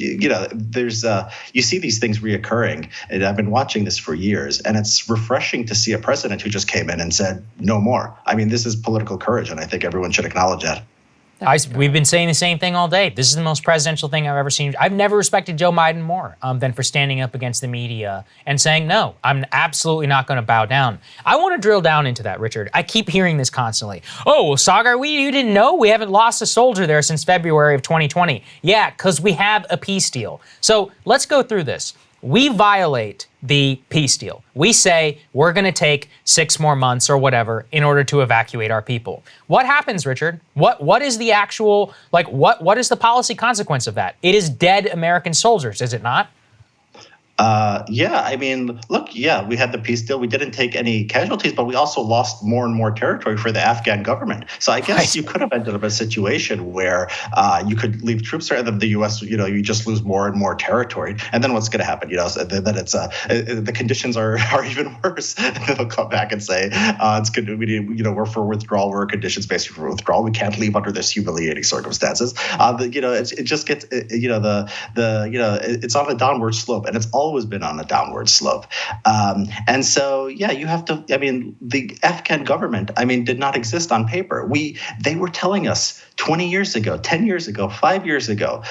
there's you see these things reoccurring, and I've been watching this for years, and it's refreshing to see a president who just came in and said no more. This is political courage, and I think everyone should acknowledge that. We've been saying the same thing all day. This is the most presidential thing I've ever seen. I've never respected Joe Biden more than for standing up against the media and saying, no, I'm absolutely not going to bow down. I want to drill down into that, Richard. I keep hearing this constantly. Oh, well, Saagar, you didn't know? We haven't lost a soldier there since February of 2020. Yeah, because we have a peace deal. So let's go through this. We violate the peace deal. We say we're going to take 6 more months or whatever in order to evacuate our people. What happens, Richard? What is the actual, what is the policy consequence of that? It is dead American soldiers, is it not? Yeah, I mean, look, yeah, we had the peace deal. We didn't take any casualties, but we also lost more and more territory for the Afghan government. So I guess you could have ended up in a situation where you could leave troops there, and then the U.S., you just lose more and more territory. And then what's going to happen? Then it's the conditions are even worse. They'll come back and say it's good. We're for withdrawal. We're conditions-based for withdrawal. We can't leave under this humiliating circumstances. It just gets it's on a downward slope, and it's always been on a downward slope. And so, yeah, you have to, the Afghan government, did not exist on paper. They were telling us 20 years ago, 10 years ago, 5 years ago,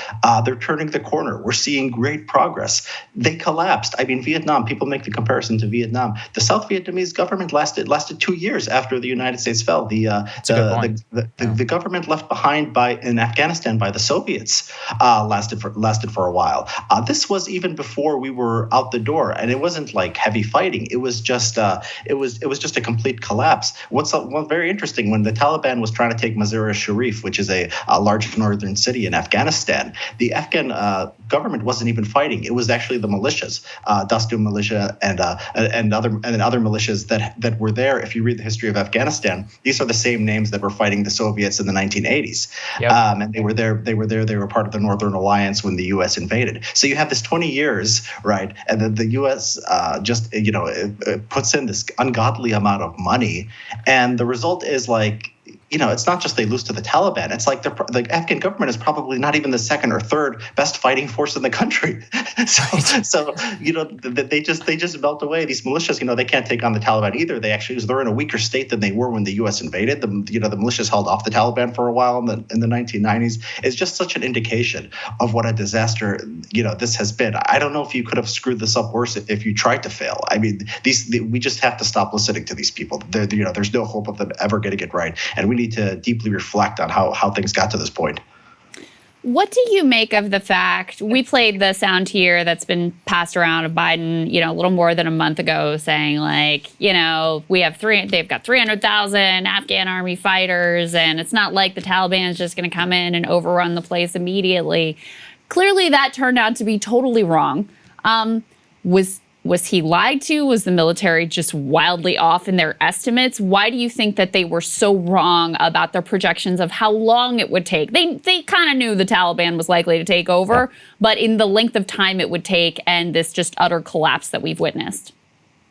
they're turning the corner. We're seeing great progress. They collapsed. Vietnam, people make the comparison to Vietnam. The South Vietnamese government lasted 2 years after the United States fell. The government left behind in Afghanistan by the Soviets lasted for a while. This was even before we were out the door, and it wasn't like heavy fighting. It was just it was just a complete collapse. What's very interesting, when the Taliban was trying to take Mazar-e-Sharif, which is a large northern city in Afghanistan, the Afghan government wasn't even fighting. It was actually the militias, Dastum militia and other militias that were there. If you read the history of Afghanistan, these are the same names that were fighting the Soviets in the 1980s. Yep. And they were there. They were part of the Northern Alliance when the U.S. invaded. So you have this 20 years, right? And then the U.S. puts in this ungodly amount of money, and the result is it's not just they lose to the Taliban. It's like the Afghan government is probably not even the second or third best fighting force in the country. So they just melt away. These militias, they can't take on the Taliban either. They're in a weaker state than they were when the U.S. invaded. The militias held off the Taliban for a while in the 1990s. It's just such an indication of what a disaster this has been. I don't know if you could have screwed this up worse if you tried to fail. We just have to stop listening to these people. There's no hope of them ever getting it right, and we need to deeply reflect on how things got to this point. What do you make of the fact, we played the sound here that's been passed around of Biden, a little more than a month ago, saying they've got 300,000 Afghan army fighters, and it's not like the Taliban is just going to come in and overrun the place immediately. Clearly that turned out to be totally wrong. Was he lied to? Was the military just wildly off in their estimates? Why do you think that they were so wrong about their projections of how long it would take? They kind of knew the Taliban was likely to take over, but in the length of time it would take and this just utter collapse that we've witnessed.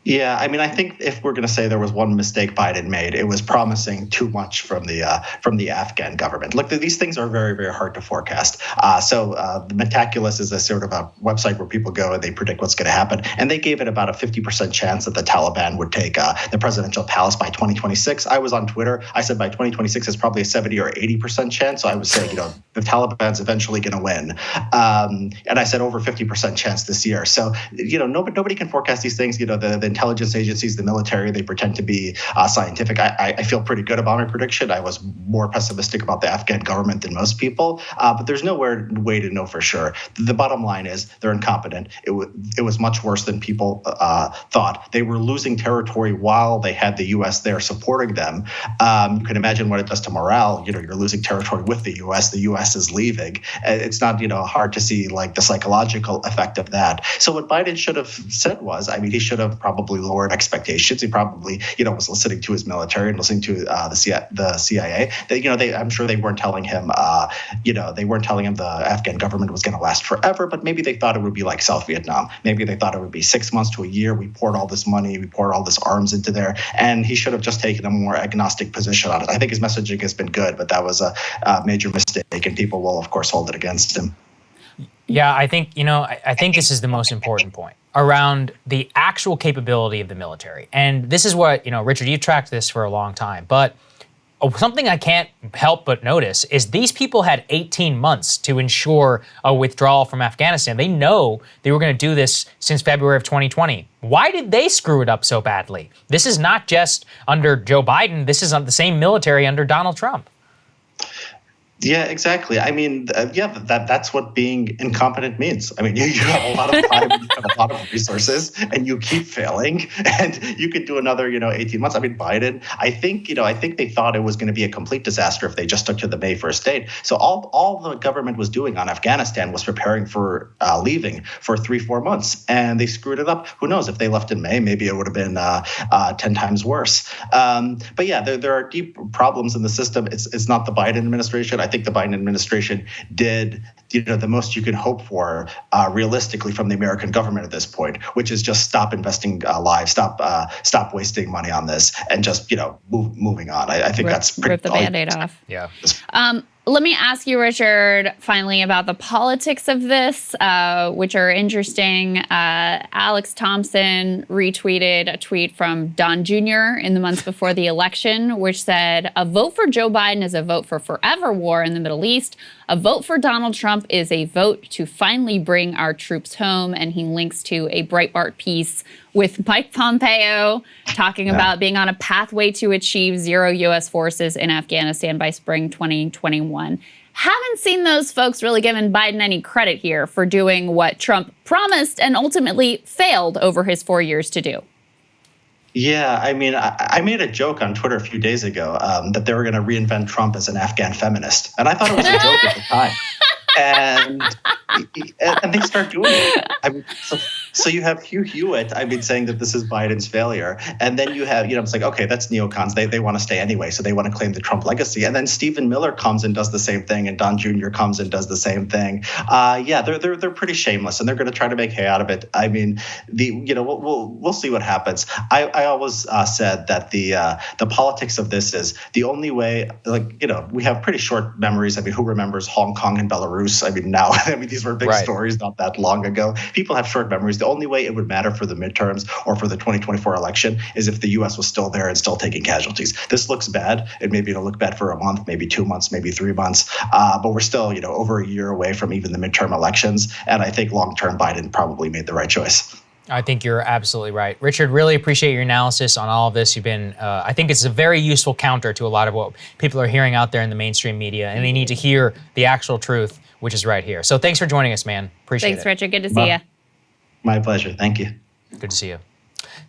Yeah, I think if we're going to say there was one mistake Biden made, it was promising too much from the Afghan government. Look, these things are very, very hard to forecast. The Metaculus is a sort of a website where people go and they predict what's going to happen. And they gave it about a 50% chance that the Taliban would take the presidential palace by 2026. I was on Twitter. I said by 2026 it's probably a 70 or 80% chance. So I was saying, the Taliban's eventually going to win. And I said over 50% chance this year. So, nobody can forecast these things. The intelligence agencies, the military, they pretend to be scientific. I feel pretty good about my prediction. I was more pessimistic about the Afghan government than most people, but there's no way to know for sure. The bottom line is they're incompetent. It was much worse than people thought. They were losing territory while they had the U.S. there supporting them. You can imagine what it does to morale. You're losing territory with the U.S. The U.S. is leaving. It's not hard to see the psychological effect of that. So what Biden should have said was, he should have probably lowered expectations. He probably, was listening to his military and listening to the CIA. I'm sure they weren't telling him, the Afghan government was going to last forever, but maybe they thought it would be like South Vietnam. Maybe they thought it would be 6 months to a year. We poured all this money, we poured all this arms into there, and he should have just taken a more agnostic position on it. I think his messaging has been good, but that was a major mistake, and people will, of course, hold it against him. Yeah, I think this is the most important point around the actual capability of the military. And this is what, Richard, you've tracked this for a long time, but something I can't help but notice is these people had 18 months to ensure a withdrawal from Afghanistan. They know they were going to do this since February of 2020. Why did they screw it up so badly? This is not just under Joe Biden. This is on the same military under Donald Trump. Yeah, exactly. I mean, that's what being incompetent means. I mean, you have a lot of time, you have a lot of resources, and you keep failing, and you could do another, 18 months. I mean, Biden, I think they thought it was going to be a complete disaster if they just took to the May 1st date. So all the government was doing on Afghanistan was preparing for leaving for 3-4 months, and they screwed it up. Who knows? If they left in May, maybe it would have been 10 times worse. But yeah, there are deep problems in the system. It's not the Biden administration. I think the Biden administration did, the most you can hope for realistically from the American government at this point, which is just stop investing lives, stop wasting money on this, and just moving on. I think that's pretty. Rip the Band-Aid off. Yeah. Let me ask you, Richard, finally about the politics of this, which are interesting. Alex Thompson retweeted a tweet from Don Jr. in the months before the election, which said, "A vote for Joe Biden is a vote for forever war in the Middle East. A vote for Donald Trump is a vote to finally bring our troops home." And he links to a Breitbart piece with Mike Pompeo talking about being on a pathway to achieve 0 U.S. forces in Afghanistan by spring 2021. Haven't seen those folks really giving Biden any credit here for doing what Trump promised and ultimately failed over his 4 years to do. Yeah, I mean, I made a joke on Twitter a few days ago that they were going to reinvent Trump as an Afghan feminist. And I thought it was a joke at the time. And they start doing it. I mean, so you have Hugh Hewitt, saying that this is Biden's failure. And then you have, it's like, okay, that's neocons. They want to stay anyway. So they want to claim the Trump legacy. And then Stephen Miller comes and does the same thing. And Don Jr. comes and does the same thing. They're pretty shameless, and they're going to try to make hay out of it. I mean, we'll see what happens. I always said that the politics of this is the only way, we have pretty short memories. I mean, who remembers Hong Kong and Belarus? These were big stories not that long ago. People have short memories. The only way it would matter for the midterms or for the 2024 election is if the U.S. was still there and still taking casualties. This looks bad, and maybe it'll look bad for a month, maybe 2 months, maybe 3 months. But we're still, over a year away from even the midterm elections. And I think long-term Biden probably made the right choice. I think you're absolutely right. Richard, really appreciate your analysis on all of this. You've been, I think it's a very useful counter to a lot of what people are hearing out there in the mainstream media, and they need to hear the actual truth, which is right here. So thanks for joining us, man. Appreciate it. Thanks, Richard. Good to see you. My pleasure. Thank you. Good to see you.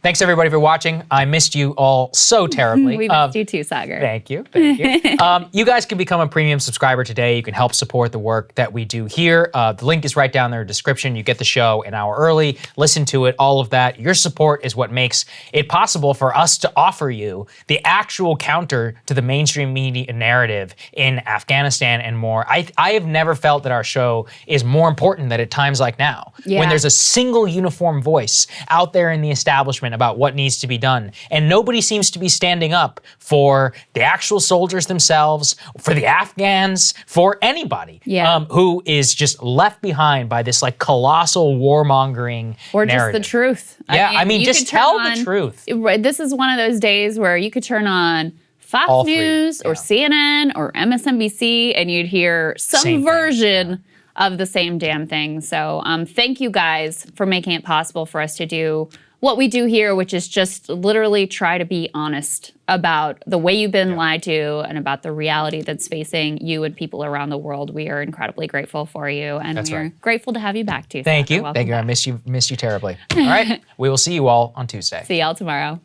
Thanks, everybody, for watching. I missed you all so terribly. We missed you too, Saagar. Thank you. You guys can become a premium subscriber today. You can help support the work that we do here. The link is right down there in the description. You get the show an hour early, listen to it, all of that. Your support is what makes it possible for us to offer you the actual counter to the mainstream media narrative in Afghanistan and more. I have never felt that our show is more important than at times like now, when there's a single uniform voice out there in the establishment about what needs to be done. And nobody seems to be standing up for the actual soldiers themselves, for the Afghans, for anybody who is just left behind by this colossal warmongering or narrative. Just the truth. I mean just tell the truth. This is one of those days where you could turn on Fox News or CNN or MSNBC and you'd hear some version of the same damn thing. So thank you guys for making it possible for us to do what we do here, which is just literally try to be honest about the way you've been lied to and about the reality that's facing you and people around the world. We are incredibly grateful for you, and we're grateful to have you back too. Thank you. Thank you. I miss you terribly. All right. We will see you all on Tuesday. See y'all tomorrow.